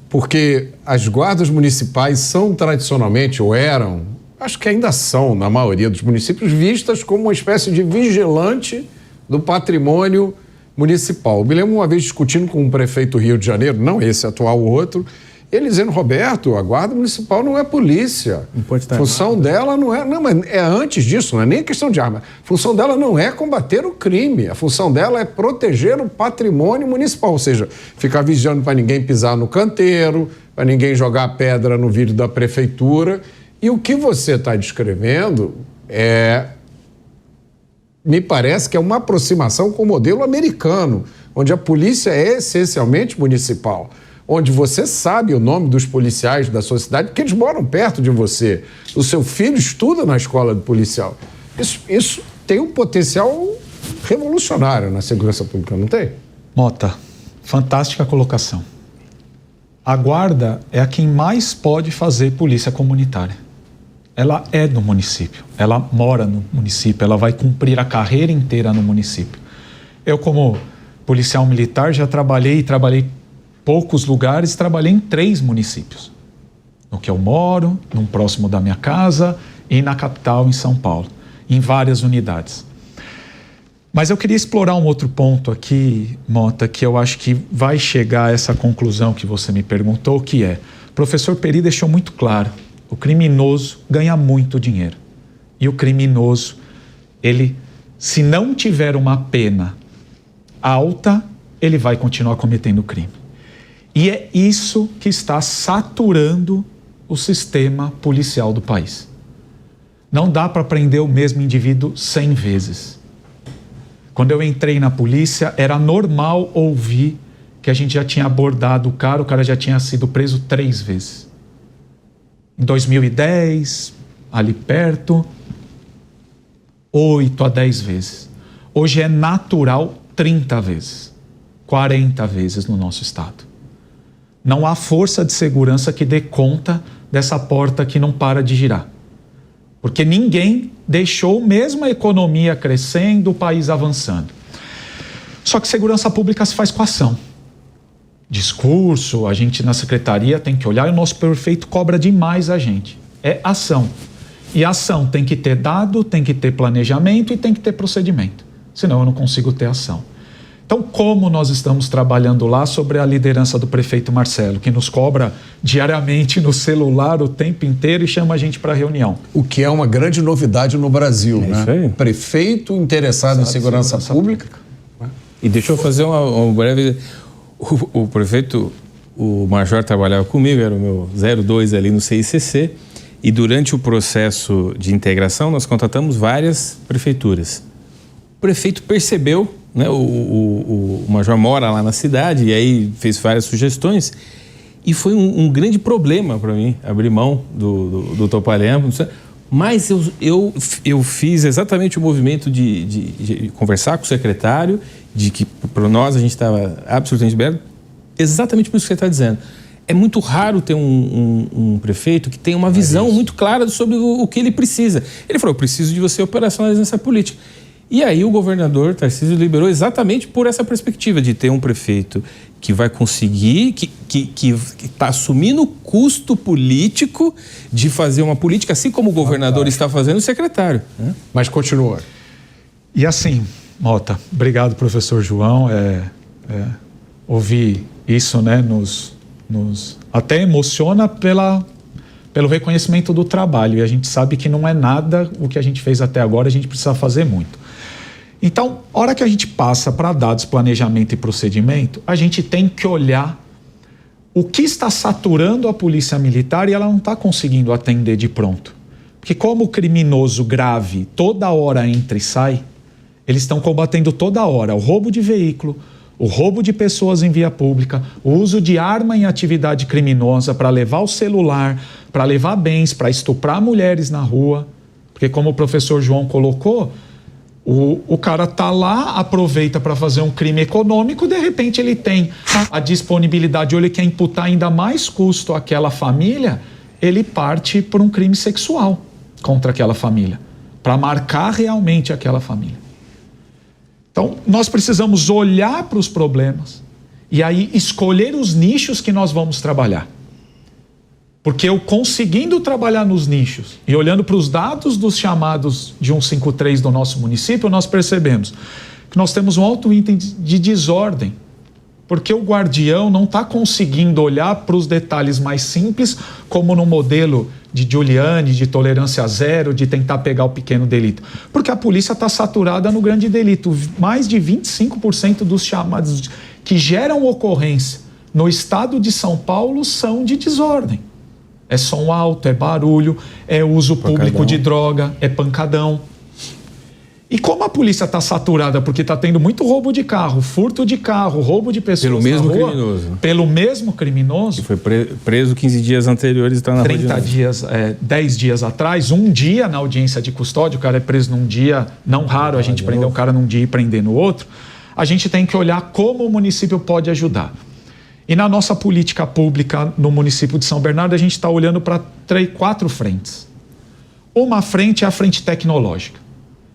porque as guardas municipais são tradicionalmente, ou eram, acho que ainda são, na maioria dos municípios, vistas como uma espécie de vigilante do patrimônio municipal. Eu me lembro uma vez discutindo com um prefeito do Rio de Janeiro, não esse atual, o outro, ele dizendo, Roberto, a guarda municipal não é polícia. A função dela não é... Não, mas é antes disso, não é nem questão de arma. A função dela não é combater o crime. A função dela é proteger o patrimônio municipal. Ou seja, ficar vigiando para ninguém pisar no canteiro, para ninguém jogar pedra no vidro da prefeitura. E o que você está descrevendo me parece que é uma aproximação com o modelo americano, onde a polícia é essencialmente municipal, onde você sabe o nome dos policiais da sua cidade, porque eles moram perto de você. O seu filho estuda na escola do policial. Isso tem um potencial revolucionário na segurança pública, não tem? Mota, fantástica colocação. A guarda é a quem mais pode fazer polícia comunitária. Ela é do município, ela mora no município, ela vai cumprir a carreira inteira no município. Eu, como policial militar, já trabalhei poucos lugares, trabalhei em 3 municípios. No que eu moro, num próximo da minha casa e na capital, em São Paulo, em várias unidades. Mas eu queria explorar um outro ponto aqui, Mota, que eu acho que vai chegar a essa conclusão que você me perguntou, que é, o professor Peri deixou muito claro, o criminoso ganha muito dinheiro. E o criminoso, ele, se não tiver uma pena alta, ele vai continuar cometendo crime. E é isso que está saturando o sistema policial do país. Não dá para prender o mesmo indivíduo 100 vezes. Quando eu entrei na polícia, era normal ouvir que a gente já tinha abordado o cara já tinha sido preso 3 vezes. Em 2010, ali perto, 8 a 10 vezes. Hoje é natural 30 vezes, 40 vezes no nosso estado. Não há força de segurança que dê conta dessa porta que não para de girar. Porque ninguém deixou mesmo a economia crescendo, o país avançando. Só que segurança pública se faz com ação. Discurso, a gente na secretaria tem que olhar e o nosso prefeito cobra demais a gente. É ação. E ação tem que ter dado, tem que ter planejamento e tem que ter procedimento. Senão eu não consigo ter ação. Então, como nós estamos trabalhando lá sobre a liderança do prefeito Marcelo, que nos cobra diariamente no celular o tempo inteiro e chama a gente para reunião. O que é uma grande novidade no Brasil, né? Isso aí. Prefeito interessado em segurança pública. E deixa eu fazer uma breve... O prefeito, o Major trabalhava comigo, era o meu 02 ali no CICC, e durante o processo de integração nós contratamos várias prefeituras. O prefeito percebeu, né, o Major mora lá na cidade e aí fez várias sugestões e foi um grande problema para mim abrir mão do Topalema, mas eu fiz exatamente o movimento de conversar com o secretário, de que para nós a gente estava absolutamente aberto, exatamente por isso que você está dizendo. É muito raro ter um prefeito que tenha uma visão muito clara sobre o que ele precisa. Ele falou, eu preciso de você operacionalizar essa política. E aí o governador Tarcísio liberou exatamente por essa perspectiva de ter um prefeito que vai conseguir, que está assumindo o custo político de fazer uma política, assim como o governador está fazendo o secretário. Né? Mas continua. E assim, Mota, obrigado, professor João. Ouvir isso, né, nos até emociona pelo reconhecimento do trabalho. E a gente sabe que não é nada o que a gente fez até agora, a gente precisa fazer muito. Então, a hora que a gente passa para dados, planejamento e procedimento, a gente tem que olhar o que está saturando a polícia militar e ela não está conseguindo atender de pronto. Porque como o criminoso grave toda hora entra e sai, eles estão combatendo toda hora o roubo de veículo, o roubo de pessoas em via pública, o uso de arma em atividade criminosa para levar o celular, para levar bens, para estuprar mulheres na rua. Porque como o professor João colocou, o cara tá lá, aproveita para fazer um crime econômico, de repente ele tem a disponibilidade, ou ele quer imputar ainda mais custo àquela família, ele parte por um crime sexual contra aquela família, para marcar realmente aquela família. Então, nós precisamos olhar para os problemas e aí escolher os nichos que nós vamos trabalhar. Porque eu conseguindo trabalhar nos nichos e olhando para os dados dos chamados de 153 do nosso município, nós percebemos que nós temos um alto índice de desordem. Porque o guardião não está conseguindo olhar para os detalhes mais simples, como no modelo de Giuliani, de tolerância zero, de tentar pegar o pequeno delito. Porque a polícia está saturada no grande delito. Mais de 25% dos chamados que geram ocorrência no estado de São Paulo são de desordem. É som alto, é barulho, é uso público de droga, é pancadão. E como a polícia está saturada porque está tendo muito roubo de carro, furto de carro, roubo de pessoas pelo mesmo na rua, criminoso. Pelo mesmo criminoso. Que foi preso 15 dias anteriores e está na 30 dias, 10 dias atrás, um dia na audiência de custódia, o cara é preso num dia, não raro a gente prender um cara num dia e prender no outro. A gente tem que olhar como o município pode ajudar. E na nossa política pública no município de São Bernardo, a gente está olhando para 4 frentes. Uma frente é a frente tecnológica.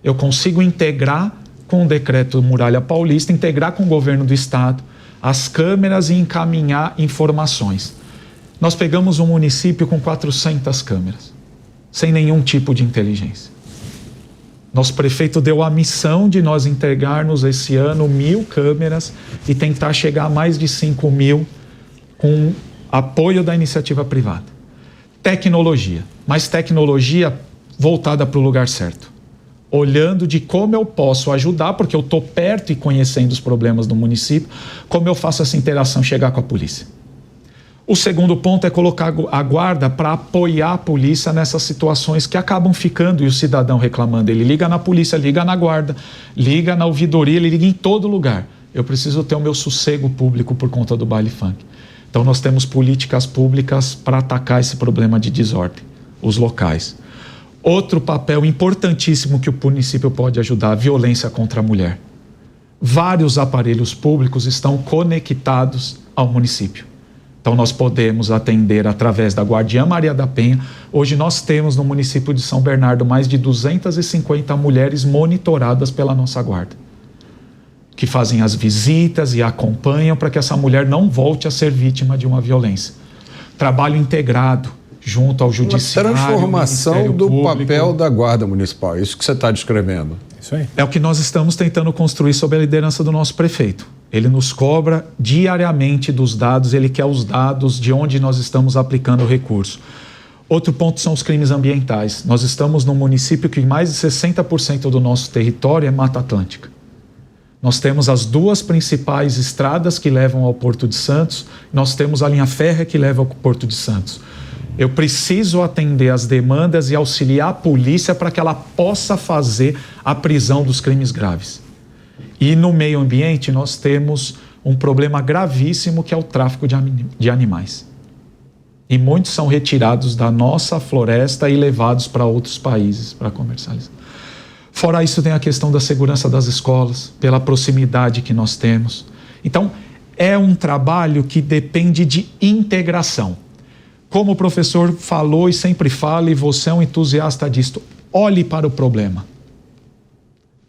Eu consigo integrar com o decreto Muralha Paulista, integrar com o governo do estado as câmeras e encaminhar informações. Nós pegamos um município com 400 câmeras, sem nenhum tipo de inteligência. Nosso prefeito deu a missão de nós entregarmos esse ano 1.000 câmeras e tentar chegar a mais de 5.000 com apoio da iniciativa privada. Tecnologia, mas tecnologia voltada para o lugar certo. Olhando de como eu posso ajudar, porque eu estou perto e conhecendo os problemas do município, como eu faço essa interação chegar com a polícia. O segundo ponto é colocar a guarda para apoiar a polícia nessas situações que acabam ficando e o cidadão reclamando. Ele liga na polícia, liga na guarda, liga na ouvidoria, ele liga em todo lugar. Eu preciso ter o meu sossego público por conta do baile funk. Então nós temos políticas públicas para atacar esse problema de desordem, os locais. Outro papel importantíssimo que o município pode ajudar, a violência contra a mulher. Vários aparelhos públicos estão conectados ao município. Então nós podemos atender através da Guardiã Maria da Penha. Hoje nós temos no município de São Bernardo mais de 250 mulheres monitoradas pela nossa guarda, que fazem as visitas e acompanham para que essa mulher não volte a ser vítima de uma violência. Trabalho integrado junto ao judiciário, transformação do Ministério Público. Papel da Guarda Municipal, isso que você está descrevendo. Isso aí. É o que nós estamos tentando construir sob a liderança do nosso prefeito. Ele nos cobra diariamente dos dados, ele quer os dados de onde nós estamos aplicando o recurso. Outro ponto são os crimes ambientais. Nós estamos num município que mais de 60% do nosso território é Mata Atlântica. Nós temos as duas principais estradas que levam ao Porto de Santos, nós temos a linha férrea que leva ao Porto de Santos. Eu preciso atender às demandas e auxiliar a polícia para que ela possa fazer a prisão dos crimes graves. E no meio ambiente nós temos um problema gravíssimo que é o tráfico de animais. E muitos são retirados da nossa floresta e levados para outros países para comercializar. Fora isso, tem a questão da segurança das escolas, pela proximidade que nós temos. Então, é um trabalho que depende de integração. Como o professor falou e sempre fala, e você é um entusiasta disso, olhe para o problema.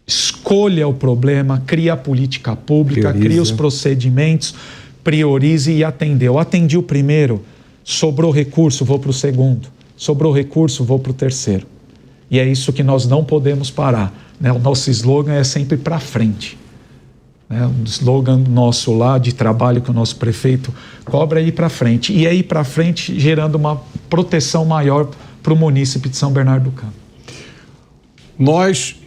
Escolha o problema, crie a política pública, crie os procedimentos, priorize e atende. Eu atendi o primeiro, sobrou recurso, vou para o segundo. Sobrou recurso, vou para o terceiro. E é isso que nós não podemos parar, né? O nosso slogan é sempre para frente. O slogan nosso lá de trabalho que o nosso prefeito cobra é ir para frente. E é ir para frente gerando uma proteção maior para o munícipe de São Bernardo do Campo. Nós,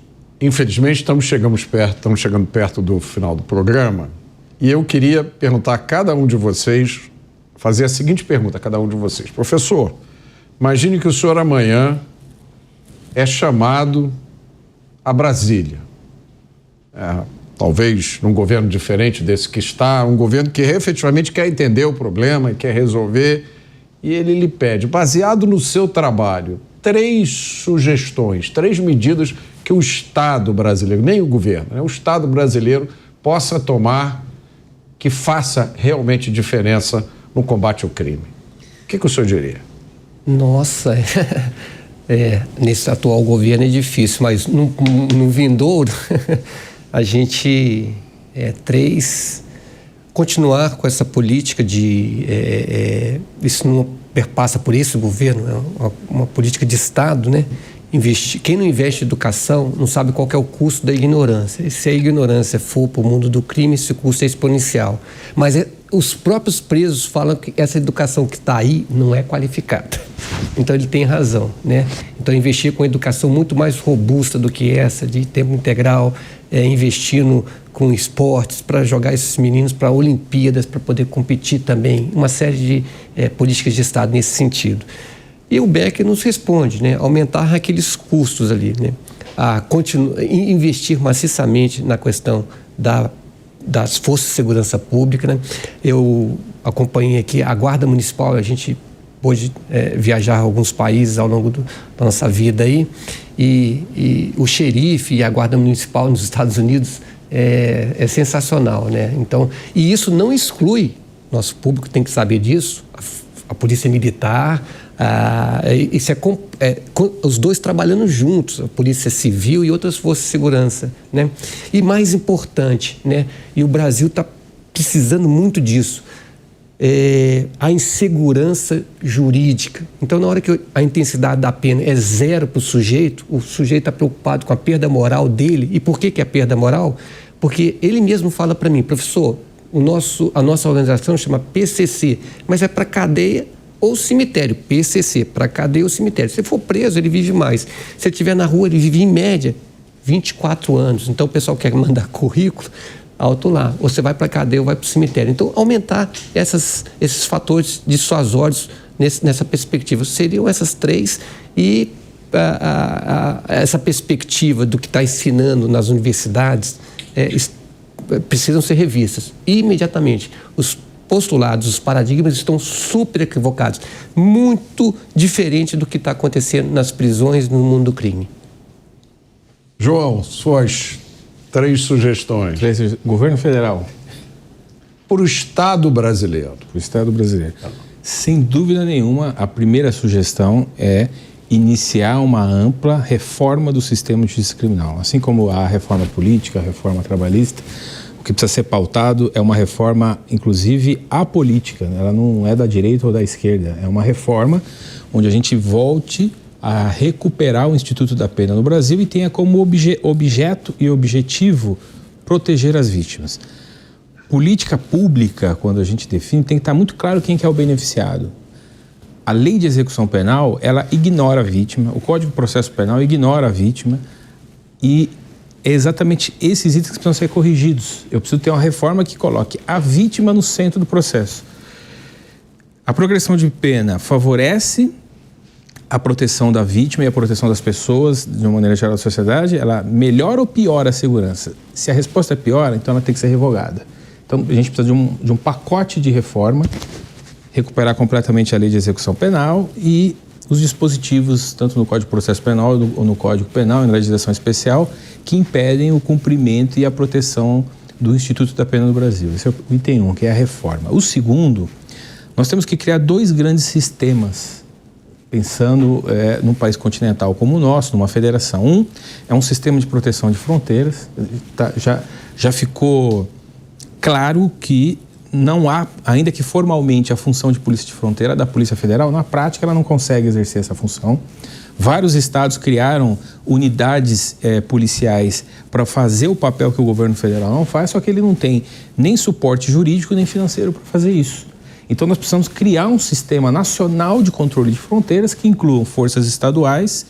infelizmente, estamos chegando perto do final do programa. E eu queria perguntar a cada um de vocês, fazer a seguinte pergunta a cada um de vocês. Professor, imagine que o senhor amanhã é chamado a Brasília. Talvez num governo diferente desse que está, um governo que efetivamente quer entender o problema e quer resolver, e ele lhe pede, baseado no seu trabalho, 3 sugestões, 3 medidas que o Estado brasileiro, nem o governo, né, o Estado brasileiro possa tomar que faça realmente diferença no combate ao crime. O que o senhor diria? Nossa, nesse atual governo é difícil, mas no vindouro a gente, 3, continuar com essa política de, isso não perpassa por esse governo, é uma política de Estado, né? Quem não investe em educação não sabe qual que é o custo da ignorância. E se a ignorância for para o mundo do crime, esse custo é exponencial. Mas os próprios presos falam que essa educação que está aí não é qualificada. Então ele tem razão, né? Então investir com educação muito mais robusta do que essa, de tempo integral, investindo com esportes para jogar esses meninos para Olimpíadas, para poder competir também. Uma série de políticas de Estado nesse sentido. E o BEC nos responde, né? Aumentar aqueles custos ali, né? Investir maciçamente na questão das forças de segurança pública, né? Eu acompanhei aqui a Guarda Municipal, a gente pôde viajar a alguns países ao longo da nossa vida aí, e o xerife e a Guarda Municipal nos Estados Unidos é sensacional, né? Então, e isso não exclui, nosso público tem que saber disso, a Polícia Militar, isso os dois trabalhando juntos, a Polícia Civil e outras forças de segurança, né? E mais importante, né? E o Brasil está precisando muito disso, a insegurança jurídica. Então, na hora que a intensidade da pena é 0 para o sujeito está preocupado com a perda moral dele. E por que é a perda moral? Porque ele mesmo fala para mim, professor, a nossa organização chama PCC, mas é para cadeia ou cemitério, PCC, para cadeia ou cemitério. Se for preso, ele vive mais. Se ele estiver na rua, ele vive em média 24 anos. Então o pessoal quer mandar currículo, alto lá. Ou você vai para a cadeia ou vai para o cemitério. Então aumentar esses fatores dissuasórios nessa perspectiva. Seriam essas 3 e essa perspectiva do que está ensinando nas universidades precisam ser revistas imediatamente. Os postulados, os paradigmas estão super equivocados, muito diferente do que está acontecendo nas prisões no mundo do crime. João, suas 3 sugestões. Governo federal. Para o Estado brasileiro. Para o Estado brasileiro. Sem dúvida nenhuma, a primeira sugestão é iniciar uma ampla reforma do sistema de justiça criminal. Assim como a reforma política, a reforma trabalhista, o que precisa ser pautado é uma reforma, inclusive, apolítica. Ela não é da direita ou da esquerda. É uma reforma onde a gente volte a recuperar o Instituto da Pena no Brasil e tenha como objeto e objetivo proteger as vítimas. Política pública, quando a gente define, tem que estar muito claro quem que é o beneficiado. A lei de execução penal, ela ignora a vítima, o Código de Processo Penal ignora a vítima e é exatamente esses itens que precisam ser corrigidos. Eu preciso ter uma reforma que coloque a vítima no centro do processo. A progressão de pena favorece a proteção da vítima e a proteção das pessoas, de uma maneira geral da sociedade. Ela melhora ou piora a segurança? Se a resposta é pior, então ela tem que ser revogada. Então a gente precisa de um pacote de reforma, recuperar completamente a lei de execução penal e os dispositivos, tanto no Código de Processo Penal ou no Código Penal e na legislação especial, que impedem o cumprimento e a proteção do Instituto da Pena no Brasil. Esse é o item 1, que é a reforma. O segundo, nós temos que criar 2 grandes sistemas, pensando num país continental como o nosso, numa federação. Um é um sistema de proteção de fronteiras. Já ficou claro que não há, ainda que formalmente, a função de polícia de fronteira da Polícia Federal, na prática ela não consegue exercer essa função. Vários estados criaram unidades policiais para fazer o papel que o governo federal não faz, só que ele não tem nem suporte jurídico nem financeiro para fazer isso. Então nós precisamos criar um sistema nacional de controle de fronteiras que incluam forças estaduais,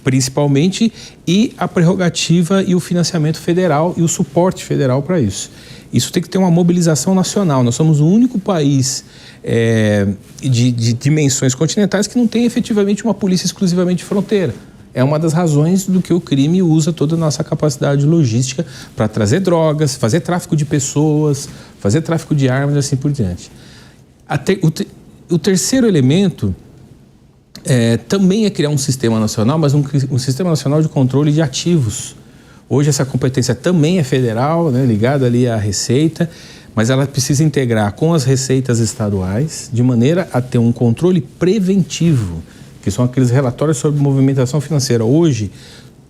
principalmente, e a prerrogativa e o financiamento federal e o suporte federal para isso. Isso tem que ter uma mobilização nacional. Nós somos o único país de dimensões continentais que não tem efetivamente uma polícia exclusivamente de fronteira. É uma das razões do que o crime usa toda a nossa capacidade logística para trazer drogas, fazer tráfico de pessoas, fazer tráfico de armas e assim por diante. O terceiro elemento também é criar um sistema nacional, mas um sistema nacional de controle de ativos. Hoje essa competência também é federal, né, ligada ali à Receita, mas ela precisa integrar com as receitas estaduais, de maneira a ter um controle preventivo, que são aqueles relatórios sobre movimentação financeira. Hoje,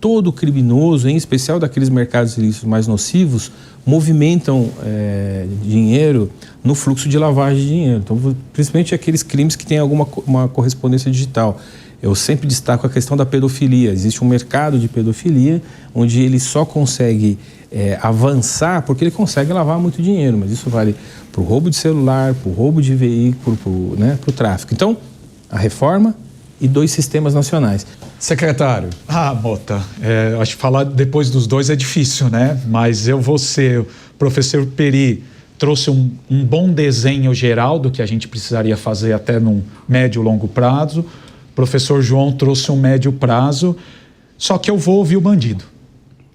todo criminoso, em especial daqueles mercados ilícitos mais nocivos, movimentam dinheiro no fluxo de lavagem de dinheiro. Então, principalmente aqueles crimes que têm uma correspondência digital. Eu sempre destaco a questão da pedofilia. Existe um mercado de pedofilia onde ele só consegue avançar porque ele consegue lavar muito dinheiro, mas isso vale para o roubo de celular, para o roubo de veículo, para o tráfico. Então, a reforma e 2 sistemas nacionais. Secretário. Mota, acho que falar depois dos 2 é difícil, né? Mas o professor Peri trouxe um bom desenho geral do que a gente precisaria fazer até num médio e longo prazo. O professor João trouxe um médio prazo, só que eu vou ouvir o bandido.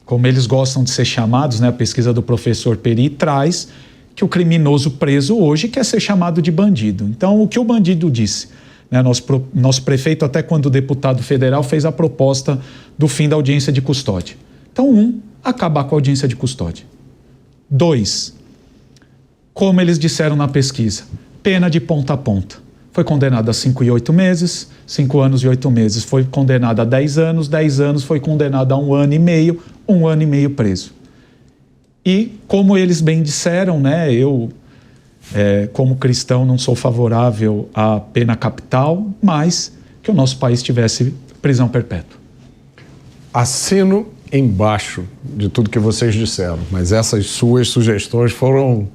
Como eles gostam de ser chamados, né? A pesquisa do professor Peri traz que o criminoso preso hoje quer ser chamado de bandido. Então, o que o bandido disse? Nosso prefeito, até quando deputado federal, fez a proposta do fim da audiência de custódia. Então, acabar com a audiência de custódia. 2, como eles disseram na pesquisa, pena de ponta a ponta. Foi condenado a 5 e 8 meses, 5 anos e 8 meses. Foi condenado a 10 anos, 10 anos foi condenado a 1 ano e meio, 1 ano e meio preso. E, como eles bem disseram, né, eu... como cristão, não sou favorável à pena capital, mas que o nosso país tivesse prisão perpétua. Assino embaixo de tudo que vocês disseram, mas essas suas sugestões foram,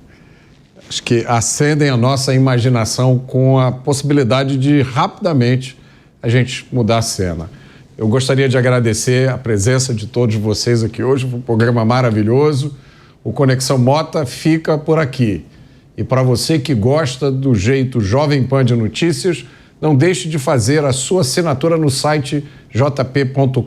acho que acendem a nossa imaginação com a possibilidade de rapidamente a gente mudar a cena. Eu gostaria de agradecer a presença de todos vocês aqui hoje, foi um programa maravilhoso. O Conexão Mota fica por aqui. E para você que gosta do jeito Jovem Pan de Notícias, não deixe de fazer a sua assinatura no site jp.com.br.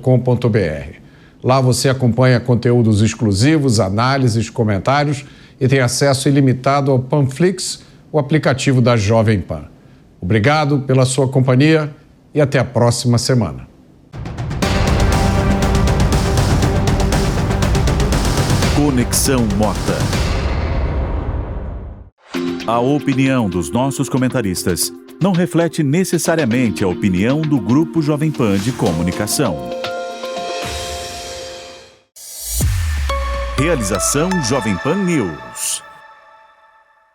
Lá você acompanha conteúdos exclusivos, análises, comentários e tem acesso ilimitado ao Panflix, o aplicativo da Jovem Pan. Obrigado pela sua companhia e até a próxima semana. Conexão Mota. A opinião dos nossos comentaristas não reflete necessariamente a opinião do Grupo Jovem Pan de Comunicação. Realização Jovem Pan News.